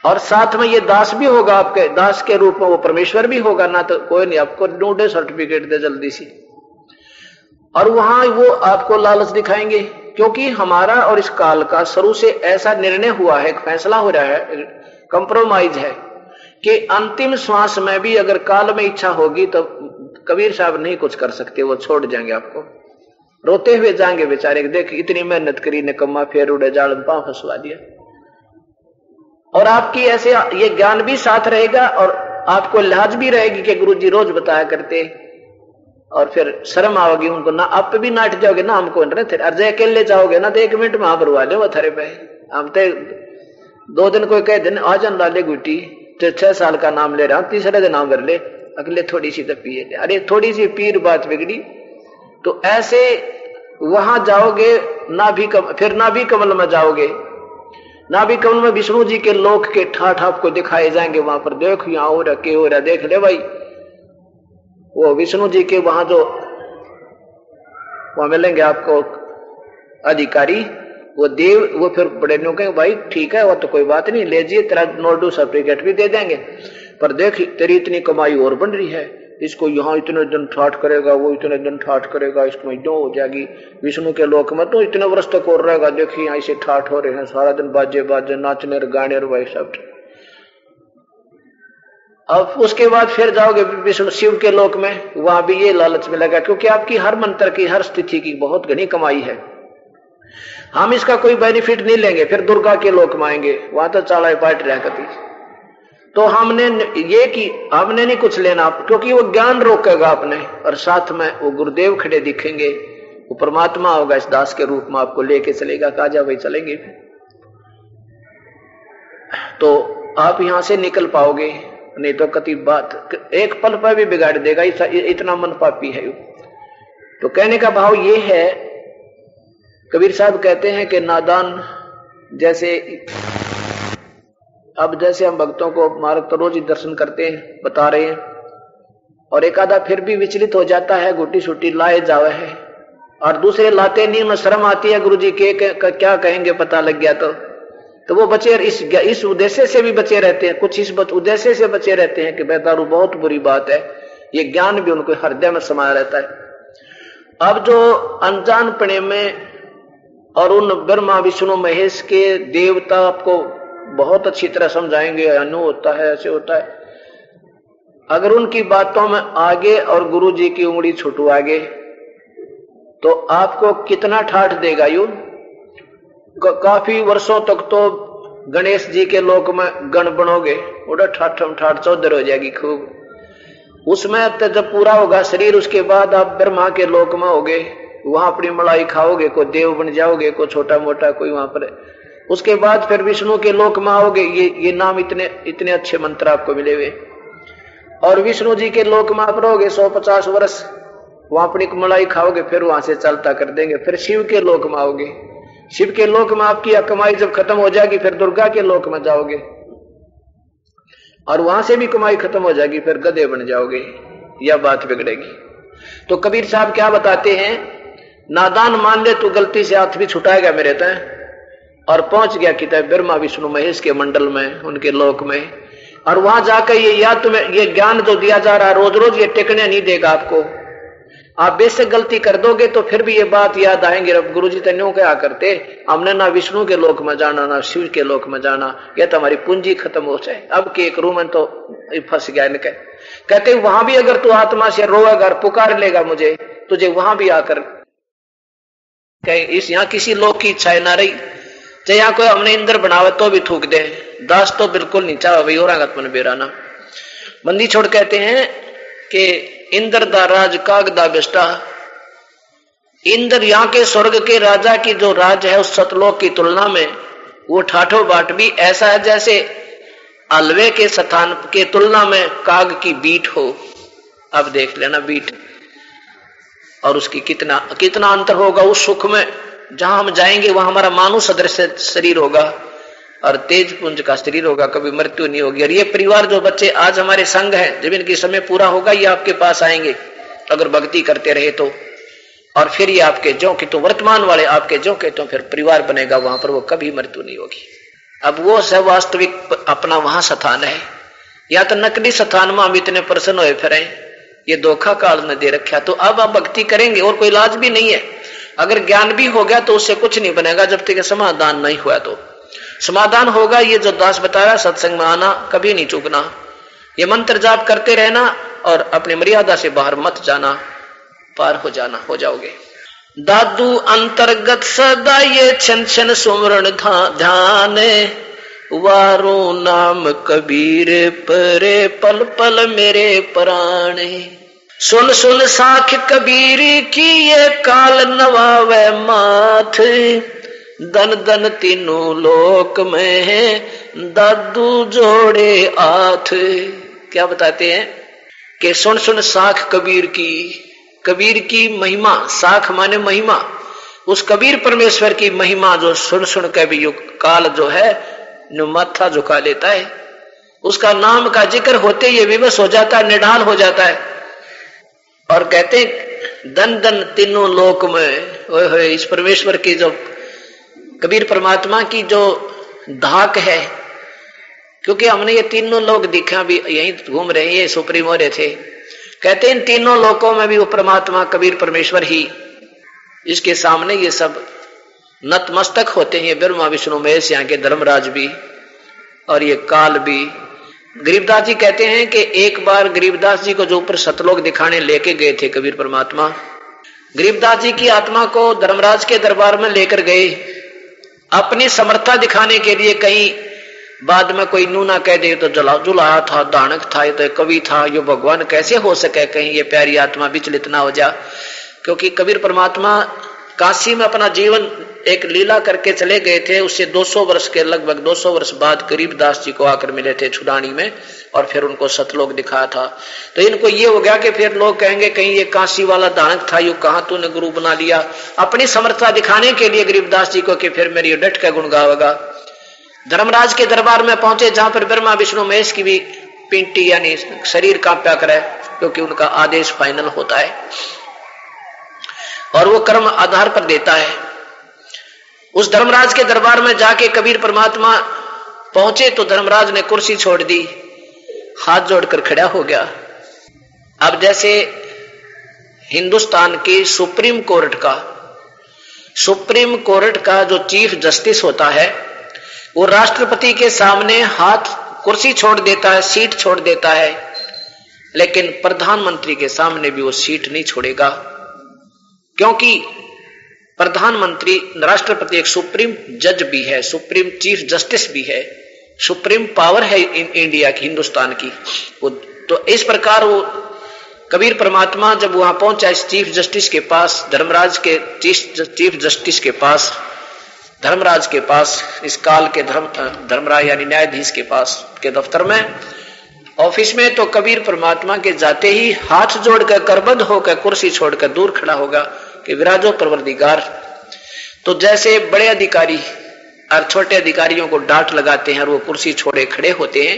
और साथ में ये दास भी होगा, आपके दास के रूप में वो परमेश्वर भी होगा ना, तो कोई नहीं आपको ढूंढे सर्टिफिकेट दे जल्दी सी। और वहां वो आपको लालच दिखाएंगे, क्योंकि हमारा और इस काल का शुरू से ऐसा निर्णय हुआ है, फैसला हो रहा है, कंप्रोमाइज है कि अंतिम श्वास में भी अगर काल में इच्छा होगी तो कबीर साहब नहीं कुछ कर सकते, वो छोड़ जाएंगे आपको, रोते हुए जाएंगे बेचारे, देख इतनी मेहनत करी निकम्मा, फिर उड़े जाल में पांव फंसवा दिया। और आपकी ऐसे ये ज्ञान भी साथ रहेगा, और आपको लिहाज भी रहेगी कि गुरुजी रोज बताया करते, और फिर शर्म आओगी उनको ना, आप भी नाट जाओगे ना, हमको अर्जय अकेले जाओगे ना तो 1 मिनट में भरवा ले वो थारे पे। हम तो 2 दिन कोई कह दिन आ जान लाले गुटी, तो 6 साल का नाम ले रहा हूं, तीसरे दिन नाम कर ले, अगले थोड़ी सी तो पिए, अरे थोड़ी सी पीर बात बिगड़ी। तो ऐसे वहां जाओगे फिर ना भी कमल में जाओगे, ना भी कमल में विष्णु जी के लोक के ठाठ आपको दिखाए जाएंगे, वहां पर देखो यहाँ हो रहा के हो रहा, देख ले भाई, वो विष्णु जी के वहां जो वहां मिलेंगे आपको अधिकारी, वो देव, वो फिर बड़े नो कहेंगे भाई ठीक है वो तो कोई बात नहीं, ले जाइए तेरा नोडू सर्टिफिकेट भी दे देंगे, पर देख तेरी इतनी कमाई और बन रही है, इसको यहाँ इतने दिन ठाठ करेगा, वो इतने दिन ठाठ करेगा, इसमें जो हो जाएगी, विष्णु के लोक में तो इतने वर्ष तक और रहेगा, देखिए यहाँ से ठाठ हो रहे हैं, सारा दिन बाजे बाजे नाचने और गाने और भाई सब। अब उसके बाद फिर जाओगे विष्णु शिव के लोक में, वहां भी ये लालच मिलेगा, क्योंकि आपकी हर मंत्र की हर स्थिति की बहुत घनी कमाई है, हम इसका कोई बेनिफिट नहीं लेंगे। फिर दुर्गा के लोक में आएंगे, वहां तो चाड़ा पाट रहा कभी, तो हमने ये कि हमने नहीं कुछ लेना, क्योंकि वो ज्ञान रोकेगा आपने, और साथ में वो गुरुदेव खड़े दिखेंगे, वो परमात्मा होगा इस दास के रूप में, आपको लेके चलेगा, काजा भाई चलेंगे, तो आप यहां से निकल पाओगे, नहीं तो कति बात एक पल पर भी बिगाड़ देगा, इतना मन पापी है। तो कहने का भाव ये है, कबीर साहब कहते हैं कि नादान जैसे, अब जैसे हम भक्तों को मार्ग तो रोज ही दर्शन करते हैं, बता रहे हैं, और एक आधा फिर भी विचलित हो जाता है, गुटी सुटी लाए जावे है, और दूसरे लाते नहीं, उन्हें शर्म आती है, गुरुजी के क्या कहेंगे पता लग गया तो वो बचे, इस उद्देश्य से भी बचे रहते हैं, कुछ इस उद्देश्य से बचे रहते हैं कि बेदारू बहुत बुरी बात है, ये ज्ञान भी उनको हृदय में समाया रहता है। अब जो अनजानपने में और उन ब्रह्मा विष्णु महेश के देवता आपको बहुत अच्छी तरह समझाएंगे, अनु होता है, ऐसे होता है, अगर उनकी बातों में आगे और गुरु जी की उंगली छुटवागे तो आपको कितना ठाठ देगा यू। काफी वर्षों तक तो गणेश जी के लोक में गण बनोगे, उड़ा ठाठम ठाठ चौधर हो जाएगी खूब, उसमें तो जब पूरा होगा शरीर, उसके बाद आप ब्रह्मा के लोक में होगे, वहां अपनी मलाई खाओगे, कोई देव बन जाओगे, कोई छोटा मोटा कोई वहां पर, उसके बाद फिर विष्णु के लोक में आओगे, ये नाम इतने अच्छे मंत्र आपको मिले हुए, और विष्णु जी के लोक में आप रहोगे 150 वर्ष, वहां अपनी मलाई खाओगे, फिर वहां से चलता कर देंगे, फिर शिव के लोक में आओगे, शिव के लोक में आपकी कमाई जब खत्म हो जाएगी फिर दुर्गा के लोक में जाओगे, और वहां से भी कमाई खत्म हो जाएगी फिर गधे बन जाओगे, यह बात बिगड़ेगी। तो कबीर साहब क्या बताते हैं, नादान मान ले तू गलती से हाथ भी छुटाएगा मेरे तय, और पहुंच गया कि ब्रह्मा विष्णु महेश के मंडल में, उनके लोक में, और वहां जाकर ये याद तुम्हें ये ज्ञान जो दिया जा रहा है रोज रोज ये टिकने नहीं देगा आपको। आप बेशक गलती कर दोगे तो फिर भी ये बात याद आएंगे, अब गुरुजी तन्यों क्या करते, हमने ना विष्णु के लोक में जाना ना शिव के लोक में जाना, यह तो हमारी पूंजी खत्म हो जाए, अब के एक रूम में तो फंस गया इनके। कहते वहां भी अगर तू आत्मा से रोएगा और पुकार लेगा मुझे, तुझे वहां भी आकर इस यहाँ किसी लोक की इच्छा ना रही, चाहे यहाँ कोई हमने इंद्र बनावे तो भी थूक दे, दास तो बिल्कुल नहीं चाहे भाई और मन बेराना। बंदी छोड़ कहते हैं कि इंद्र दा राज काग दा बेस्टा, इंद्र यहाँ के स्वर्ग के राजा की जो राज है उस सतलोक की तुलना में वो ठाठो बाट भी ऐसा है जैसे अलवे के स्थान के तुलना में काग की बीट हो। अब देख लेना बीट और उसकी कितना कितना अंतर होगा उस सुख में। जहां हम जाएंगे वहां हमारा मानव सदृश शरीर होगा और तेज पुंज का शरीर होगा, कभी मृत्यु नहीं होगी। और ये परिवार जो बच्चे आज हमारे संग हैं, जब इनकी समय पूरा होगा ये आपके पास आएंगे अगर भक्ति करते रहे तो, और फिर ये आपके जो कि तो वर्तमान वाले आपके जो के तो फिर परिवार बनेगा, वहां पर वो कभी मृत्यु नहीं होगी। अब वो सब वास्तविक अपना वहां स्थान है, या तो नकली स्थान में हम इतने प्रसन्न हुए फिर ये धोखा काल ने दे रखा। तो अब आप भक्ति करेंगे और कोई इलाज भी नहीं है। अगर ज्ञान भी हो गया तो उससे कुछ नहीं बनेगा जब तक समाधान नहीं हुआ। तो समाधान होगा ये जो दास बताया, सत्संग में आना, कभी नहीं चूकना, ये मंत्र जाप करते रहना और अपनी मर्यादा से बाहर मत जाना, पार हो जाना, हो जाओगे। दादू अंतर्गत सदा ये छन छन सुमरण ध्यान, वारो नाम कबीर परे पल पल मेरे प्राणे। सुन सुन साख कबीर की ये काल नवावे माथ, दन दन तीनों लोक में है दादू जोड़े हाथ। क्या बताते हैं कि सुन सुन साख कबीर की महिमा, साख माने महिमा, उस कबीर परमेश्वर की महिमा जो सुन सुन के भी काल जो है माथा झुका लेता है, उसका नाम का जिक्र होते ये विवश हो जाता है, निढाल हो जाता है। और कहते हैं दन दन तीनों लोक में, ओए इस परमेश्वर की जो कबीर परमात्मा की जो धाक है, क्योंकि हमने ये तीनों लोग दिखा भी यहीं घूम रहे हैं, ये सुप्रीम हो रहे थे। कहते हैं इन तीनों लोकों में भी वो परमात्मा कबीर परमेश्वर ही, इसके सामने ये सब नतमस्तक होते हैं, ब्रह्मा विष्णु महेश, यहाँ के धर्मराज भी और ये काल भी। गरीबदास जी कहते हैं कि एक बार गरीबदास जी को जो ऊपर सतलोक दिखाने लेके गए थे कबीर परमात्मा, गरीबदास जी की आत्मा को धर्मराज के दरबार में लेकर गए अपनी समर्था दिखाने के लिए। कहीं बाद में कोई नूना कह दे तो जुलाहा था, दानक था, ये तो कवि था, ये भगवान कैसे हो सके, कहीं ये प्यारी आत्मा विचलित ना हो जा। क्योंकि कबीर परमात्मा काशी में अपना जीवन एक लीला करके चले गए थे, उससे 200 वर्ष के लगभग 200 वर्ष बाद गरीबदास जी को आकर मिले थे छुड़ानी में, और फिर उनको सतलोक दिखाया था। तो इनको ये हो गया कि फिर लोग कहेंगे कहीं ये काशी वाला दानक था, यू कहां तूने गुरु बना लिया, अपनी समर्थता दिखाने के लिए गरीबदास जी को, कि फिर मेरी डट का गुण गावेगा। धर्मराज के दरबार में पहुंचे जहां पर ब्रह्मा विष्णु महेश की भी पिंटी यानी शरीर कांपा करे, क्योंकि उनका आदेश फाइनल होता है और वो कर्म आधार पर देता है। उस धर्मराज के दरबार में जाके कबीर परमात्मा पहुंचे तो धर्मराज ने कुर्सी छोड़ दी, हाथ जोड़कर खड़ा हो गया। अब जैसे हिंदुस्तान की सुप्रीम कोर्ट का जो चीफ जस्टिस होता है वो राष्ट्रपति के सामने हाथ कुर्सी छोड़ देता है, सीट छोड़ देता है, लेकिन प्रधानमंत्री के सामने भी वो सीट नहीं छोड़ेगा, क्योंकि प्रधानमंत्री राष्ट्रपति एक सुप्रीम जज भी है, सुप्रीम चीफ जस्टिस भी है, सुप्रीम पावर है इंडिया की, हिंदुस्तान की। तो इस प्रकार वो कबीर परमात्मा जब वहां पहुंचा इस चीफ जस्टिस के पास, धर्मराज के चीफ जस्टिस के पास, धर्मराज के पास, इस काल के धर्मराज यानी न्यायाधीश के पास के दफ्तर में, ऑफिस में, तो कबीर परमात्मा के जाते ही हाथ जोड़कर करबद्ध होकर कुर्सी छोड़कर दूर खड़ा होगा कि विराजो परवरदिगार। तो जैसे बड़े अधिकारी और छोटे अधिकारियों को डांट लगाते हैं और वो कुर्सी छोड़े खड़े होते हैं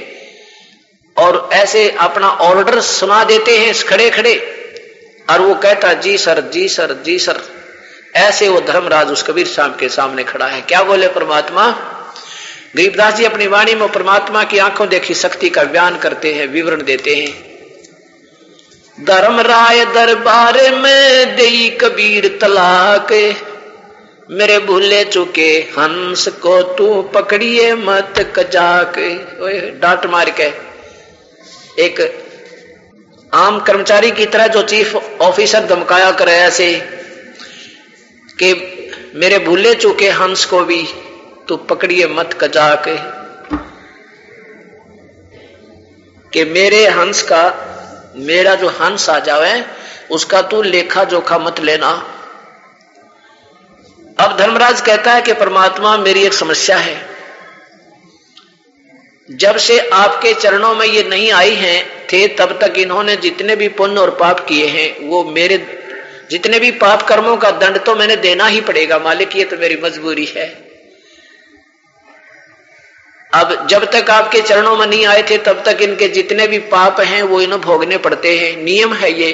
और ऐसे अपना ऑर्डर सुना देते हैं खड़े खड़े, और वो कहता जी सर जी सर जी सर, ऐसे वो धर्मराज उस कबीर साहब के सामने खड़ा है। क्या बोले परमात्मा? गरीबदास जी अपनी वाणी में परमात्मा की आंखों देखी शक्ति का बयान करते हैं, विवरण देते हैं। धर्मराय दरबार में देई कबीर तलाक, मेरे भूले चुके हंस को तू पकड़िए मत कजाक। डांट मार के एक आम कर्मचारी की तरह जो चीफ ऑफिसर धमकाया करे ऐसे कि मेरे भूले चुके हंस को भी तू पकड़िए मत कजाक, कि मेरे हंस का, मेरा जो हंस आ जावे उसका तू लेखा जोखा मत लेना। अब धर्मराज कहता है कि परमात्मा मेरी एक समस्या है, जब से आपके चरणों में ये नहीं आई हैं थे तब तक इन्होंने जितने भी पुण्य और पाप किए हैं वो मेरे जितने भी पाप कर्मों का दंड तो मैंने देना ही पड़ेगा मालिक, ये तो मेरी मजबूरी है। अब जब तक आपके चरणों में नहीं आए थे तब तक इनके जितने भी पाप हैं वो इन्हें भोगने पड़ते हैं। नियम है ये,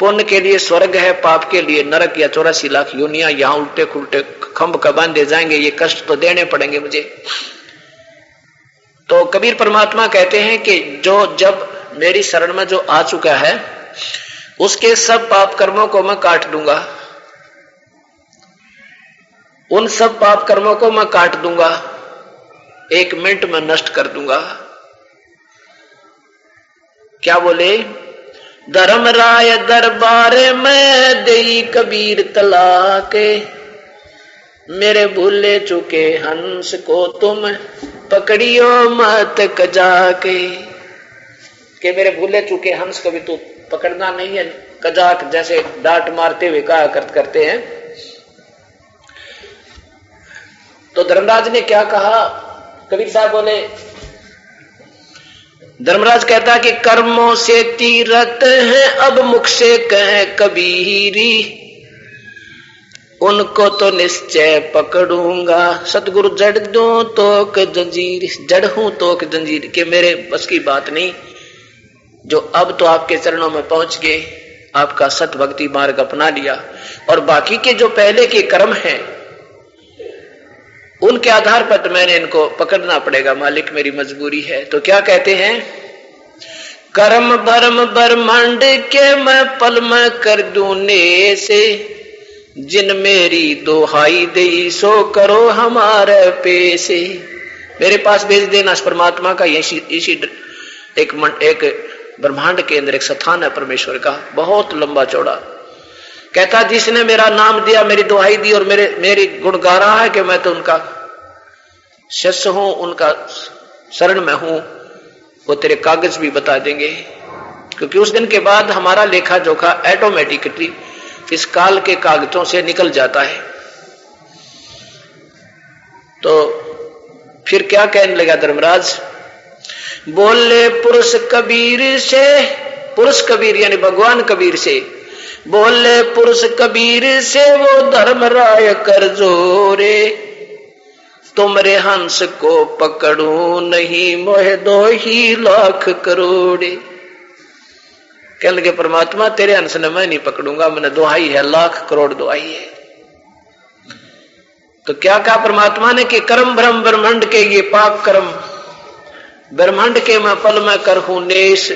पुण्य के लिए स्वर्ग है, पाप के लिए नरक या 84 लाख योनियां, यहां उल्टे खुलटे खंभ का बांधे जाएंगे, ये कष्ट तो देने पड़ेंगे मुझे। तो कबीर परमात्मा कहते हैं कि जो जब मेरी शरण में जो आ चुका है उसके सब पाप कर्मों को मैं काट दूंगा, उन सब पाप कर्मों को मैं काट दूंगा, 1 मिनट में नष्ट कर दूंगा। क्या बोले? धर्मराय दरबार में देई कबीर तलाक, मेरे भूले चुके हंस को तुम पकड़ियो मत कजाक, कि मेरे भूले चुके हंस को भी तू पकड़ना नहीं है कजाक, जैसे डांट मारते हुए कहा करते हैं। तो धर्मराज ने क्या कहा? कबीर साहब बोले, धर्मराज कहता कि कर्मों से तीरथ है अब मुख से कहे कबीरी, उनको तो निश्चय पकड़ूंगा, सतगुरु जड़ दो तो जंजीर, जड़ हूं तो जंजीर, के मेरे बस की बात नहीं, जो अब तो आपके चरणों में पहुंच गए, आपका सत भक्ति मार्ग अपना लिया, और बाकी के जो पहले के कर्म हैं उनके आधार पर तो मैंने इनको पकड़ना पड़ेगा मालिक, मेरी मजबूरी है। तो क्या कहते हैं? कर्म भरम ब्रह्मांड के मैं पल में कर दूं ने से, जिन मेरी दोहाई दई सो करो हमारे पेशे। मेरे पास भेज देना परमात्मा का इसी एक ब्रह्मांड के अंदर एक स्थान है परमेश्वर का, बहुत लंबा चौड़ा। कहता जिसने मेरा नाम दिया, मेरी दुहाई दी और मेरी गुण गा रहा है कि मैं तो उनका शिष्य हूं, उनका शरण में हूं, वो तेरे कागज भी बता देंगे, क्योंकि उस दिन के बाद हमारा लेखा जोखा ऑटोमेटिकली इस काल के कागजों से निकल जाता है। तो फिर क्या कहने लगा धर्मराज? बोले पुरुष कबीर से, पुरुष कबीर यानी भगवान कबीर से, बोले पुरुष कबीर से वो धर्मराय कर जोरे, तुमरे हंस को पकड़ू नहीं मोह 2 लाख करोड़े। कहने लगे परमात्मा तेरे हंस ने मैं नहीं पकड़ूंगा, मैंने दुहाई है, लाख करोड़ दुहाई है। तो क्या कहा परमात्मा ने कि कर्म भ्रम ब्रह्मांड के ये पाप कर्म ब्रह्मांड के मैं पल में कर हूं नेश,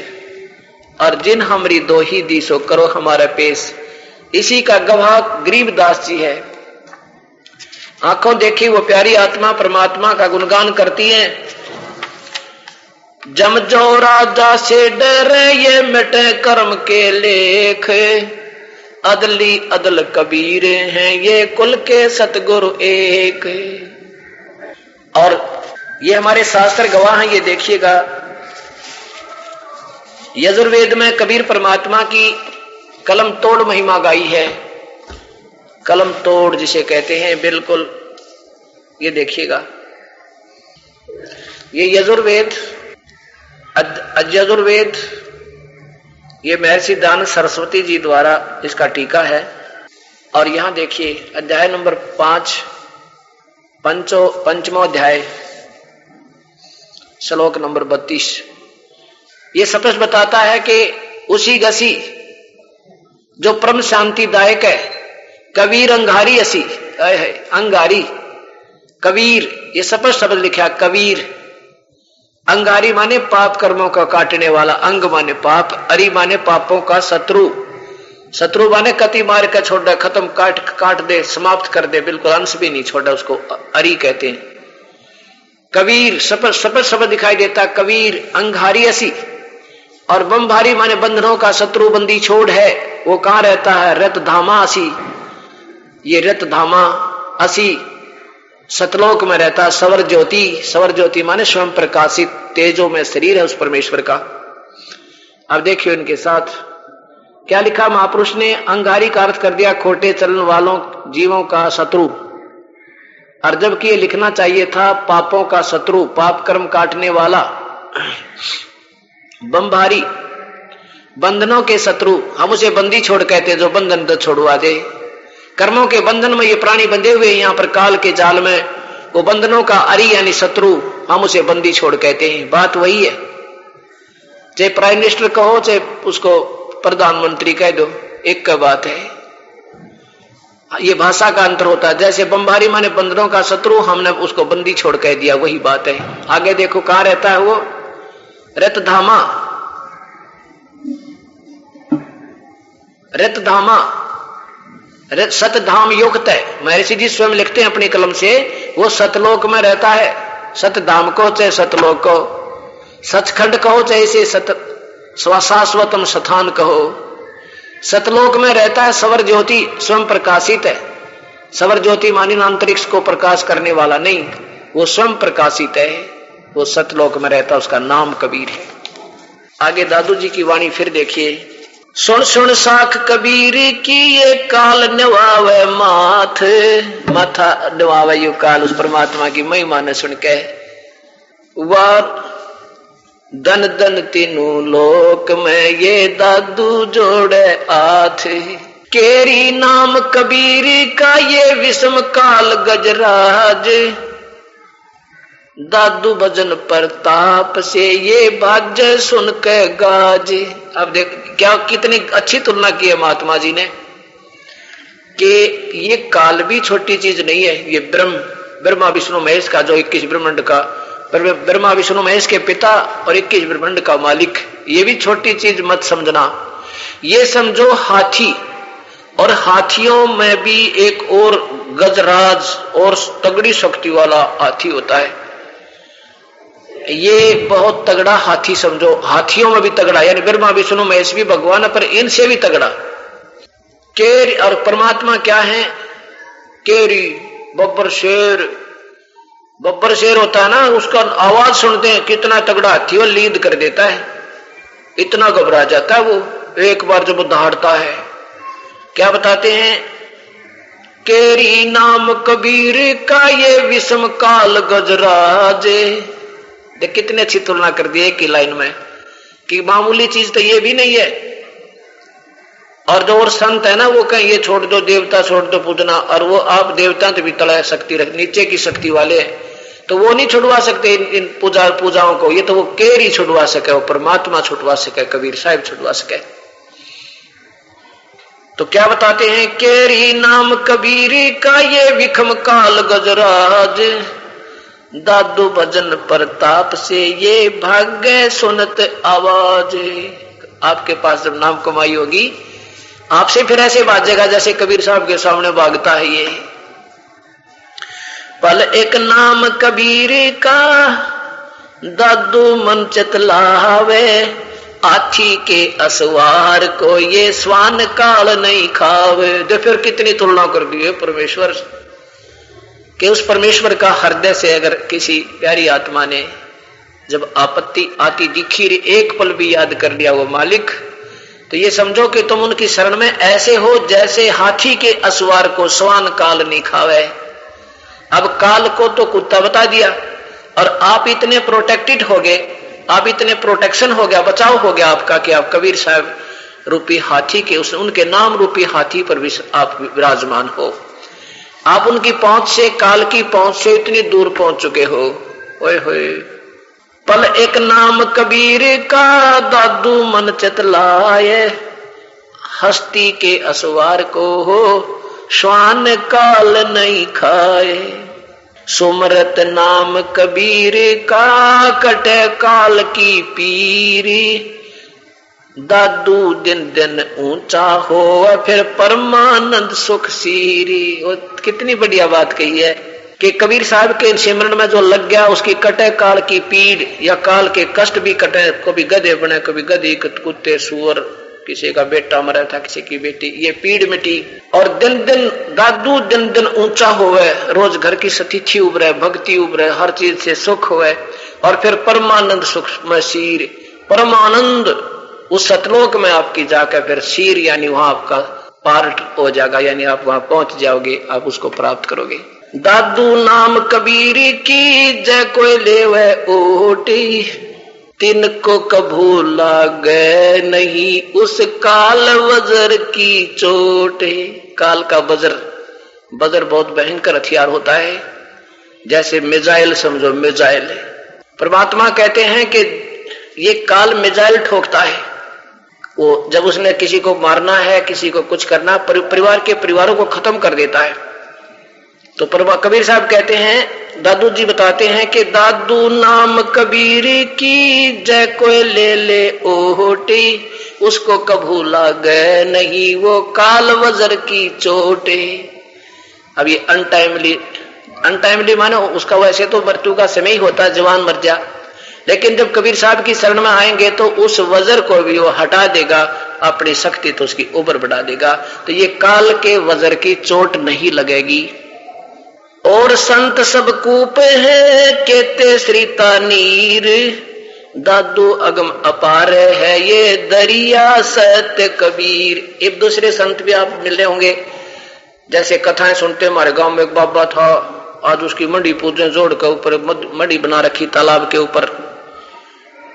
और जिन हमरी दोही दी सो करो हमारा पेश। इसी का गवाह गरीबदास जी है। आंखों देखी वो प्यारी आत्मा परमात्मा का गुणगान करती है। जम जो राजा से डरे ये मिटे कर्म के लेख, अदली अदल कबीर हैं ये कुल के सतगुरु एक। और ये हमारे शास्त्र गवाह हैं। ये देखिएगा यजुर्वेद में कबीर परमात्मा की कलम तोड़ महिमा गाई है। कलम तोड़ जिसे कहते हैं, बिल्कुल ये देखिएगा, ये यजुर्वेद यजुर्वेद ये महर्षि दान सरस्वती जी द्वारा इसका टीका है। और यहां देखिए अध्याय नंबर 5 पंचमो अध्याय श्लोक नंबर 32। ये स्पष्ट बताता है कि उसी गसी जो परम शांतिदायक है। कबीर अंगारी असी है, अंगारी कबीर, ये स्पष्ट शब्द लिखा कबीर। अंगारी माने पाप कर्मों का काटने वाला, अंग माने पाप, अरि माने पापों का शत्रु। शत्रु माने कति मार कर छोड़ दे, खत्म काट दे, समाप्त कर दे, बिल्कुल अंश भी नहीं छोड़ा, उसको अरि कहते हैं। कबीर सपट शब्द दिखाई देता, कबीर अंगारी असी। और बमभारी माने बंधनों का शत्रु, बंदी छोड़ है। वो कहां रहता है? रत धामा असी। ये रत धामा असी सतलोक में रहता। सवर ज्योति, सवर ज्योति माने स्वयं प्रकाशित, तेजो में शरीर है उस परमेश्वर का। अब देखिए इनके साथ क्या लिखा महापुरुष ने। अंगारी का अर्थ कर दिया खोटे चलन वालों जीवों का शत्रु, और जबकि ये लिखना चाहिए था पापों का शत्रु, पाप कर्म काटने वाला। बमभारी बंधनों के शत्रु, हम उसे बंदी छोड़ कहते, जो बंधन तो छोड़वा दे। कर्मों के बंधन में ये प्राणी बंधे हुए यहाँ पर काल के जाल में, वो बंधनों का अरि यानी शत्रु, हम उसे बंदी छोड़ कहते हैं। बात वही है, चाहे प्राइम मिनिस्टर कहो चाहे उसको प्रधानमंत्री कह दो, एक का बात है। ये भाषा का अंतर होता है। जैसे बमभारी माने बंधनों का शत्रु, हमने उसको बंदी छोड़ कह दिया, वही बात है। आगे देखो कहां रहता है वो? रतधामा, रतधामा, सतधाम युक्त है। महर्षि जी स्वयं लिखते हैं अपनी कलम से, वो सतलोक में रहता है। सतधाम को चाहे सतलोक को, सचखंड कहो चाहे इसे शाश्वतम स्थान कहो, सतलोक में रहता है। सवर ज्योति स्वयं प्रकाशित है। सवर ज्योति मानी अंतरिक्ष को प्रकाश करने वाला नहीं, वो स्वयं प्रकाशित है, वो सतलोक में रहता, उसका नाम कबीर है। आगे दादू जी की वाणी फिर देखिए। सुन सुन साख कबीर की ये काल निवावे माथ, माथा निवावे यू काल, उस परमात्मा की महिमा ने सुन के। वार दन दन तीनों लोक में ये दादू जोड़े हाथ, केरी नाम कबीर का ये विषम काल गजराज, दादू भजन प्रताप से ये भाग्य सुन के गाज। अब देख क्या कितनी अच्छी तुलना की है महात्मा जी ने, कि ये काल भी छोटी चीज नहीं है। ये ब्रह्मा विष्णु महेश का, जो 21 ब्रह्मांड का, ब्रह्मा विष्णु महेश के पिता और 21 ब्रह्मांड का मालिक, ये भी छोटी चीज मत समझना। ये समझो हाथी, और हाथियों में भी एक और गजराज और तगड़ी शक्ति वाला हाथी होता है। ये बहुत तगड़ा हाथी समझो, हाथियों में भी तगड़ा, यानी ब्रह्मा विष्णु महेश भी भगवान है, पर इनसे भी तगड़ा। केरी और परमात्मा क्या है? केरी बब्बर शेर, बब्बर शेर होता है ना, उसका आवाज सुनते हैं कितना तगड़ा हाथी, वो लीद कर देता है, इतना घबरा जाता है वो एक बार जब वो दहाड़ता है। क्या बताते हैं? केरी नाम कबीर का ये विषम काल गजराज। देख कितनी अच्छी तुलना कर दी एक ही लाइन में, कि मामूली चीज तो ये भी नहीं है। और जो और संत है ना, वो कहें ये छोड़ दो, देवता छोड़ दो पूजना, और वो आप देवता तो भी तला शक्ति रख, नीचे की शक्ति वाले, तो वो नहीं छुड़वा सकते इन पूजाओं को। ये तो वो केरी छुड़वा सके, वो परमात्मा छुड़वा सके, कबीर साहब छुड़वा सके। तो क्या बताते हैं? केरी नाम कबीर का ये विखम काल गजराज, दादू भजन प्रताप से ये भाग्य सुनत आवाज। आपके पास जब नाम कमाई होगी, आपसे फिर ऐसे बाजेगा जैसे कबीर साहब के सामने भागता है ये। पल एक नाम कबीर का दादू मन चितलावे, हाथी के असवार को ये स्वान काल नहीं खावे। जो फिर कितनी तुलना कर दी है परमेश्वर कि उस परमेश्वर का हृदय से अगर किसी प्यारी आत्मा ने जब आपत्ति आती दिखी, एक पल भी याद कर लिया वो मालिक, तो ये समझो कि तुम उनकी शरण में ऐसे हो जैसे हाथी के असवार को स्वान काल नहीं खावे। अब काल को तो कुत्ता बता दिया, और आप इतने प्रोटेक्टेड हो गए, आप इतने प्रोटेक्शन हो गया, बचाव हो गया आपका, कि आप कबीर साहब रूपी हाथी के, उनके नाम रूपी हाथी पर भी आप विराजमान हो। आप उनकी पहुंच से, काल की पहुंच से इतनी दूर पहुंच चुके हो। ओए होए, पल एक नाम कबीर का दादू मन चितलाए, हस्ती के असवार को हो श्वान काल नहीं खाए। सुमरत नाम कबीर का कटे काल की पीरी, दादू दिन दिन ऊंचा हो फिर परमानंद सुख सीरी। और कितनी बढ़िया बात कही है कि कबीर साहब के सिमरन में जो लग गया उसकी कटे काल की पीड़ या काल के कष्ट भी कटे। कभी गधे बने, कभी गधी, कुत्ते, सुअर, किसी का बेटा मरा था, किसी की बेटी, ये पीड़ मिटी। और दिन दिन दादू दिन दिन ऊंचा होवे, रोज घर की सतिथि उभरे, भक्ति उभरे, हर चीज से सुख होवे और फिर परमानंद सुख में शीर, परमानंद उस सतलोक में आपकी जाकर फिर शीर यानी वहां आपका पार्ट हो जाएगा, यानी आप वहां पहुंच जाओगे, आप उसको प्राप्त करोगे। दादू नाम कबीर की जय कोई लेवे ओटी, तिनको कभू लागे नहीं उस काल वज्र की चोटे। काल का वज्र, वज्र बहुत भयंकर हथियार होता है, जैसे मिसाइल समझो, मिसाइल। परमात्मा कहते हैं कि ये काल मिसाइल ठोकता है। वो जब उसने किसी को मारना है, किसी को कुछ करना, परिवार के परिवारों को खत्म कर देता है। तो कबीर साहब कहते हैं, दादू जी बताते हैं कि दादू नाम कबीर की जय कोई ले ले ओटी, उसको कभू लागे नहीं वो काल वज्र की चोटे। अब ये अनटाइमली मानो उसका वैसे तो मृत्यु का समय ही होता है, जवान मर जा, लेकिन जब कबीर साहब की शरण में आएंगे तो उस वज्र को भी वो हटा देगा, अपनी शक्ति तो उसकी ऊपर बढ़ा देगा। तो ये काल के वज्र की चोट नहीं लगेगी। और संत सब कूप है केते श्रीता नीर, दादू अगम अपार है ये दरिया सत्य कबीर। एक दूसरे संत भी आप मिल रहे होंगे, जैसे कथाएं सुनते, हमारे गांव में एक बाबा था, आज उसकी मंडी पूजन जोड़ के ऊपर मंडी बना रखी तालाब के ऊपर।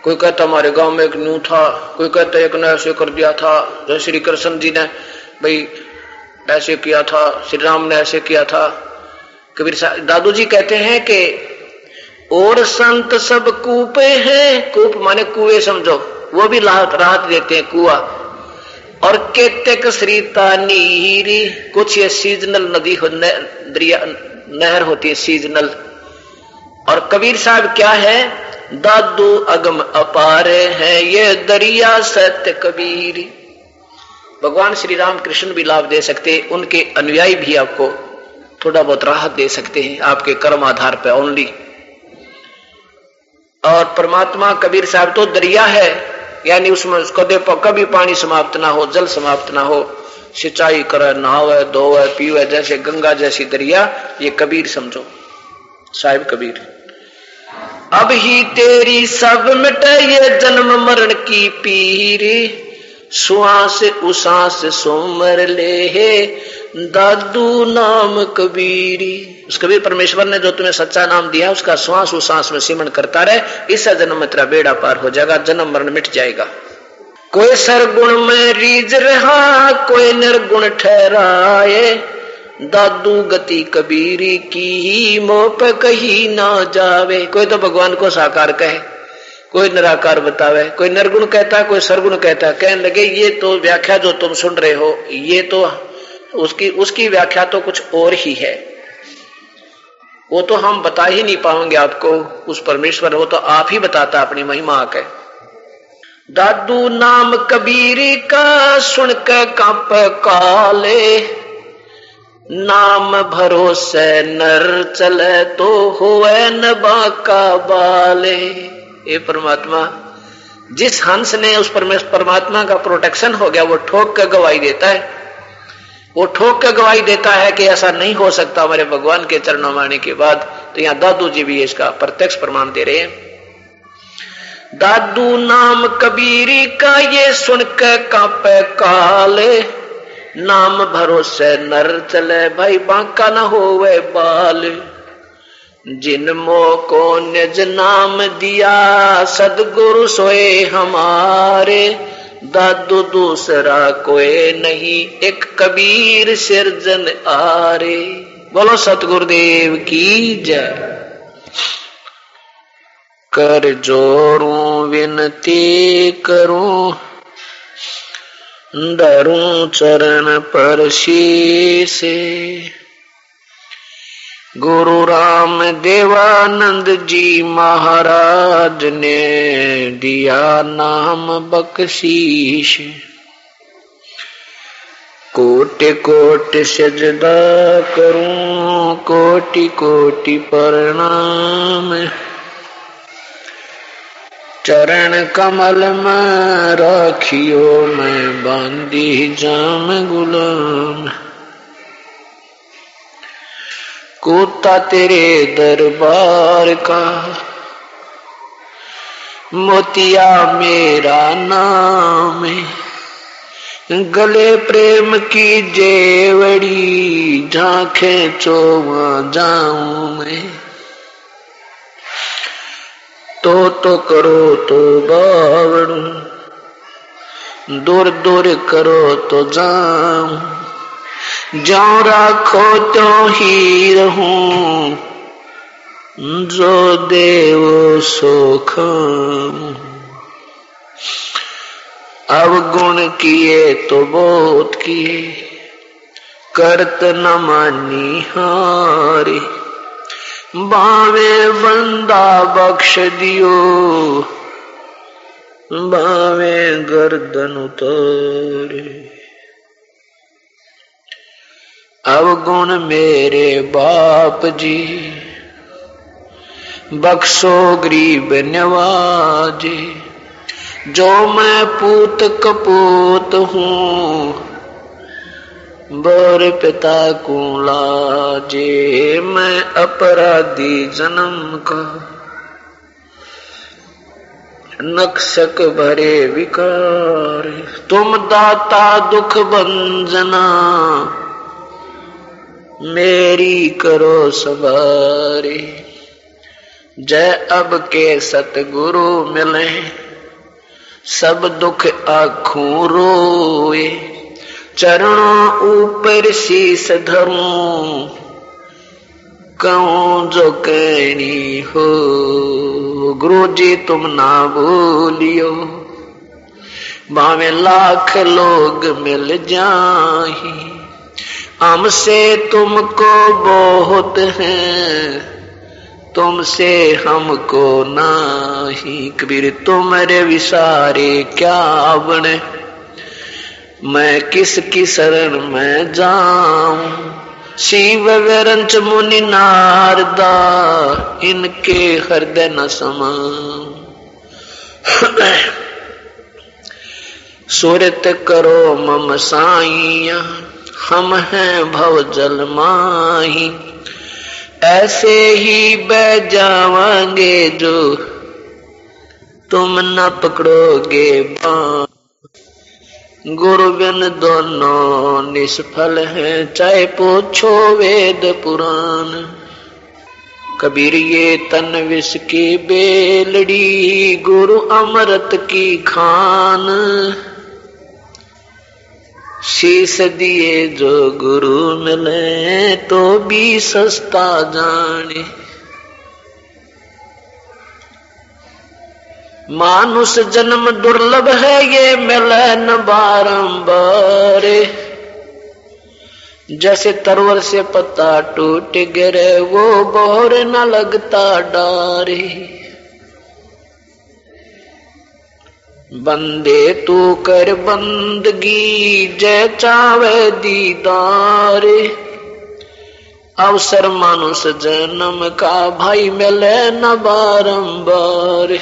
कोई कहता हमारे गांव में एक न्यू था, कोई कहता एक ने ऐसे कर दिया था, जैसे श्री कृष्ण जी ने भाई ऐसे किया था, श्री राम ने ऐसे किया था। कबीर साहब दादू जी कहते हैं कि और संत सब कूपे हैं, कूप माने कुएं समझो, वो भी राहत देते हैं, कुआ। और केतेक श्रीता नीरी, कुछ ये सीजनल नदी दरिया नहर होती है, सीजनल। और कबीर साहब क्या है, दादू अगम अपारे हैं ये दरिया सत्य कबीर। भगवान श्री राम कृष्ण भी लाभ दे सकते, उनके अनुयायी भी आपको थोड़ा बहुत राहत दे सकते हैं आपके कर्म आधार पर ओनली। और परमात्मा कबीर साहब तो दरिया है, यानी उसमें कभी पानी समाप्त ना हो, जल समाप्त ना हो, सिंचाई करे, नहावे, धोवे, पीवे, जैसे गंगा जैसी दरिया, ये कबीर समझो, साहिब कबीर। अब ही तेरी सब मिटे ये जन्म मरण की पीरी, सुआस उसास सोमर ले हे दादू नाम कबीरी। उस कबीर परमेश्वर ने जो तुम्हें सच्चा नाम दिया, उसका श्वास उसास में सिमरण करता रहे, इससे जन्म में तेरा बेड़ा पार हो जाएगा, जन्म मरण मिट जाएगा। कोई सरगुण में रीझ रहा, कोई निर्गुण ठहराए, दादू गति कबीरी की ही मोह पे कही ना जावे। कोई तो भगवान को साकार कहे, कोई निराकार बतावे, कोई निर्गुण कहता है, कोई सरगुण कहता है। कहने लगे ये तो व्याख्या जो तुम सुन रहे हो, ये तो उसकी व्याख्या तो कुछ और ही है, वो तो हम बता ही नहीं पाएंगे आपको। उस परमेश्वर वो तो आप ही बताता अपनी महिमा आके। दादू नाम कबीरी का सुन के कांप काले, नाम भरोसे नर चले तो होए न बाका बाले। ये परमात्मा, जिस हंस ने उस परमात्मा का प्रोटेक्शन हो गया, वो ठोक कर गवाही देता है, वो ठोक कर गवाही देता है कि ऐसा नहीं हो सकता हमारे भगवान के चरणों में आने के बाद। तो यहां दादू जी भी इसका प्रत्यक्ष प्रमाण दे रहे हैं। दादू नाम कबीरी का ये सुन के कांपे काले, नाम भरोसे नर चले भाई बांका न होवे बाल। जिन मोह को निज नाम दिया सदगुरु सोए हमारे, दादू दूसरा कोई नहीं एक कबीर सिरजन आरे। बोलो सतगुरुदेव की जय। कर जोरूं विनती करूं, धरूं चरण पर शीस। गुरु राम देवानंद जी महाराज ने दिया नाम बख्शीश। कोटि कोटि सजदा करूं, कोटि कोटि प्रणाम। चरण कमल में राखियो मैं बांधी जाम गुलाम। कूता तेरे दरबार का, मोतिया मेरा नाम। गले प्रेम की जेवड़ी, झांखे चोवा जाऊं मैं। तो करो तो बावड़ू, दूर दूर करो तो जाऊं। जाऊं राखो तो ही रहूं, जो देव सो खाऊं। अवगुण किए तो बहुत किए, करत न मानी हारे। बावे बंदा बख्श दियो, बावे गर्दन उतारे। अवगुण मेरे बाप जी, बख्शो गरीब नवाजे। जो मैं पूत कपूत हूँ, बर पिता को लाजे। मैं अपराधी जन्म का, नक्शक भरे विकार। तुम दाता दुख भंजना, मेरी करो सवारी। जय अब के सतगुरु मिले, सब दुख आँखों रोए। चरणों ऊपर शीस धरूं, कहूं जो कहनी हो। गुरु जी तुम ना भूलियो, भावे लाख लोग मिल जाही। हमसे तुमको बहुत है, तुमसे हमको नाही। कबीर तुम्हारे विसारे क्या बने, मैं किसकी शरण में जाऊं। शिव विरंच मुनि नारदा, इनके हृदय न समाऊं। सुरत करो मम साइया, हम हैं भव जल माही। ऐसे ही बह जावांगे जो, तुम न पकड़ोगे बाण। गुरु बिन दोनों निष्फल हैं, चाहे पूछो वेद पुराण। कबीर ये तन विष की बेलड़ी, गुरु अमृत की खान। शीस दिए जो गुरु मिले, तो भी सस्ता जाने। मानुष जन्म दुर्लभ है, ये मिले न बारंबार। जैसे तरवर से पत्ता टूट गिरे, वो बोर न लगता डारे। बंदे तू कर बंदगी, जय चावे दीदार। अवसर मानुष जन्म का, भाई मिले न बारंबार।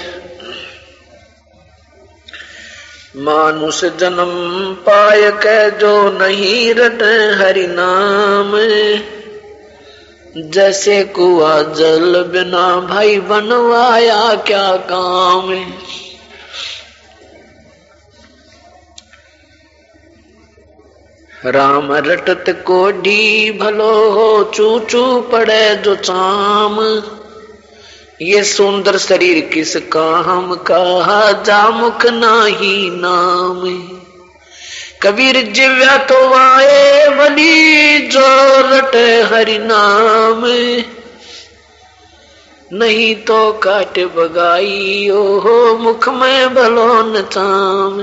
मानुष जन्म पाय के जो नहीं रटे हरि नाम। जैसे कुआ जल बिना भाई बनवाया क्या काम। राम रटत कोडी भलो हो, चू चू पड़े जो चाम। ये सुंदर शरीर किस काम का, जा मुख नाही नाम। कबीर जिव्या तो वाए बली जो रटे हरि नाम, नहीं तो काट बगाई ओहो मुख में भलो न चाम।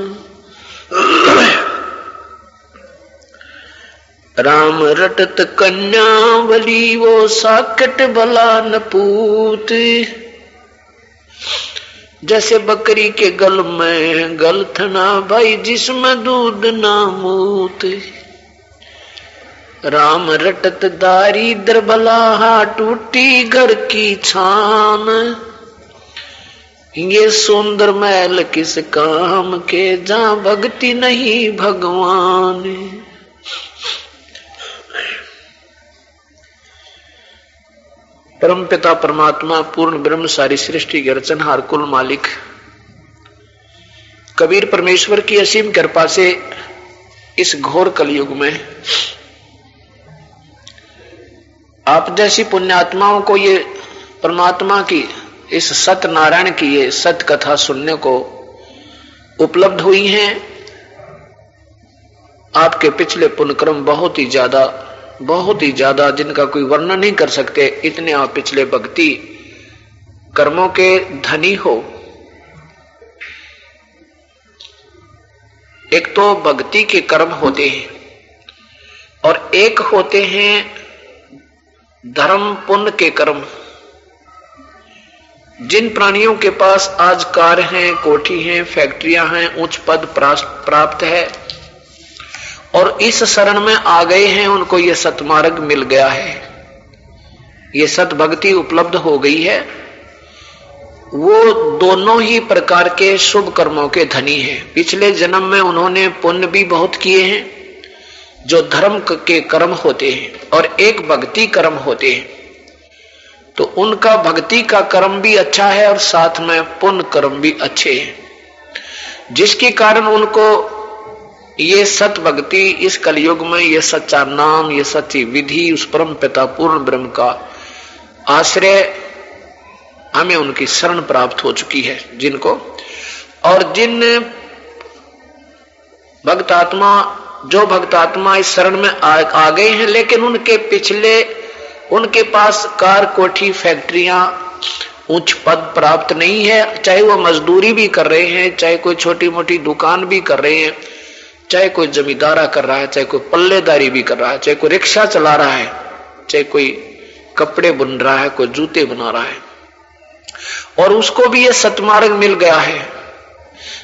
राम रटत कन्या बली वो साकट भला न पूत, जैसे बकरी के गल में गलथना भाई जिसमें दूध ना मूत। राम रटत दारिद्र भला टूटी घर की छान, ये सुंदर महल किस काम के जहां भक्ति नहीं भगवान। परम पिता परमात्मा पूर्ण ब्रह्म सारी सृष्टि के रचनहार कुल मालिक कबीर परमेश्वर की असीम कृपा से इस घोर कलयुग में आप जैसी पुण्यात्माओं को ये परमात्मा की इस सत्यनारायण की ये सत्य कथा सुनने को उपलब्ध हुई हैं। आपके पिछले पुण्यक्रम बहुत ही ज्यादा जिनका कोई वर्णन नहीं कर सकते, इतने आप पिछले भक्ति कर्मों के धनी हो। एक तो भक्ति के कर्म होते हैं और एक होते हैं धर्म पुण्य के कर्म। जिन प्राणियों के पास आज कार हैं, कोठी हैं, फैक्ट्रियां हैं, उच्च पद प्राप्त है और इस शरण में आ गए हैं, उनको ये सतमार्ग मिल गया है, ये सत भक्ति उपलब्ध हो गई है, वो दोनों ही प्रकार के शुभ कर्मों के धनी हैं। पिछले जन्म में उन्होंने पुण्य भी बहुत किए हैं जो धर्म के कर्म होते हैं, और एक भक्ति कर्म होते हैं, तो उनका भक्ति का कर्म भी अच्छा है और साथ में पुण्य कर्म भी अच्छे हैं, जिसके कारण उनको ये सत भक्ति इस कलयुग में ये सच्चा नाम, ये सच्ची विधि, उस परम पिता पूर्ण ब्रह्म का आश्रय हमें उनकी शरण प्राप्त हो चुकी है जिनको। और जिन भक्तात्मा जो भक्तात्मा इस शरण में आ गए हैं, लेकिन उनके पिछले उनके पास कार, कोठी, फैक्ट्रियां, उच्च पद प्राप्त नहीं है, चाहे वो मजदूरी भी कर रहे हैं, चाहे कोई छोटी मोटी दुकान भी कर रहे हैं, चाहे कोई जमींदारा कर रहा है, चाहे कोई पल्लेदारी भी कर रहा है, चाहे कोई रिक्शा चला रहा है, चाहे कोई कपड़े बुन रहा है, कोई जूते बना रहा है, और उसको भी ये सतमार्ग मिल गया है,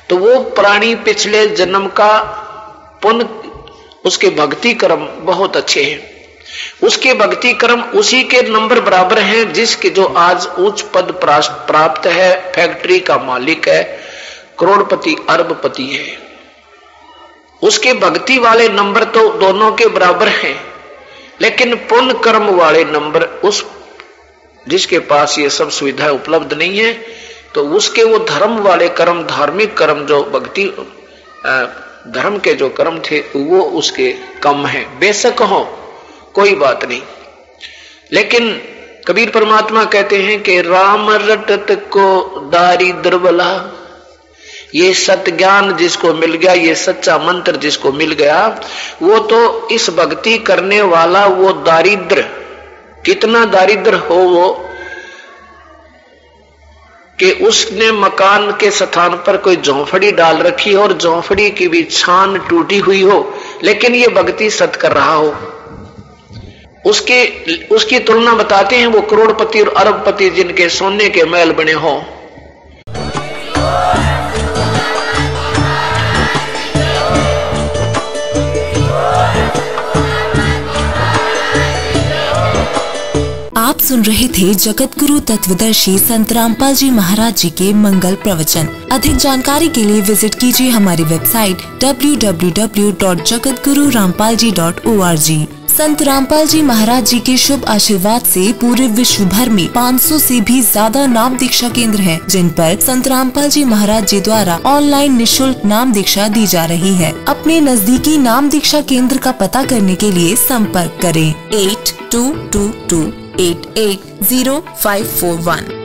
तो वो प्राणी पिछले जन्म का पुण्य, उसके भक्ति कर्म बहुत अच्छे हैं। उसके भक्ति कर्म उसी के नंबर बराबर हैं जिसके जो आज उच्च पद प्राप्त है, फैक्ट्री का मालिक है, करोड़पति अरबपति है। उसके भक्ति वाले नंबर तो दोनों के बराबर हैं, लेकिन पुण्य कर्म वाले नंबर उस जिसके पास ये सब सुविधाएं उपलब्ध नहीं है, तो उसके वो धर्म वाले कर्म, धार्मिक कर्म, जो भक्ति धर्म के जो कर्म थे वो उसके कम है। बेशक हो कोई बात नहीं, लेकिन कबीर परमात्मा कहते हैं कि राम रटत को दारिद्र भला, ये सत्य ज्ञान जिसको मिल गया, ये सच्चा मंत्र जिसको मिल गया, वो तो इस भक्ति करने वाला वो दारिद्र, कितना दारिद्र हो वो कि उसने मकान के स्थान पर कोई झोंपड़ी डाल रखी हो और झोंपड़ी की भी छान टूटी हुई हो, लेकिन ये भक्ति सत कर रहा हो, उसकी तुलना बताते हैं वो करोड़पति और अरबपति जिनके सोने के महल बने हो। आप सुन रहे थे जगत गुरु तत्वदर्शी संत रामपाल जी महाराज जी के मंगल प्रवचन। अधिक जानकारी के लिए विजिट कीजिए हमारी वेबसाइट www.jagatgururampalji.org। संत रामपाल जी महाराज जी के शुभ आशीर्वाद से पूरे विश्व भर में 500 से भी ज्यादा नाम दीक्षा केंद्र हैं, जिन पर संत रामपाल जी महाराज जी द्वारा ऑनलाइन निःशुल्क नाम दीक्षा दी जा रही है। अपने नजदीकी नाम दीक्षा केंद्र का पता करने के लिए संपर्क करें 8222880541।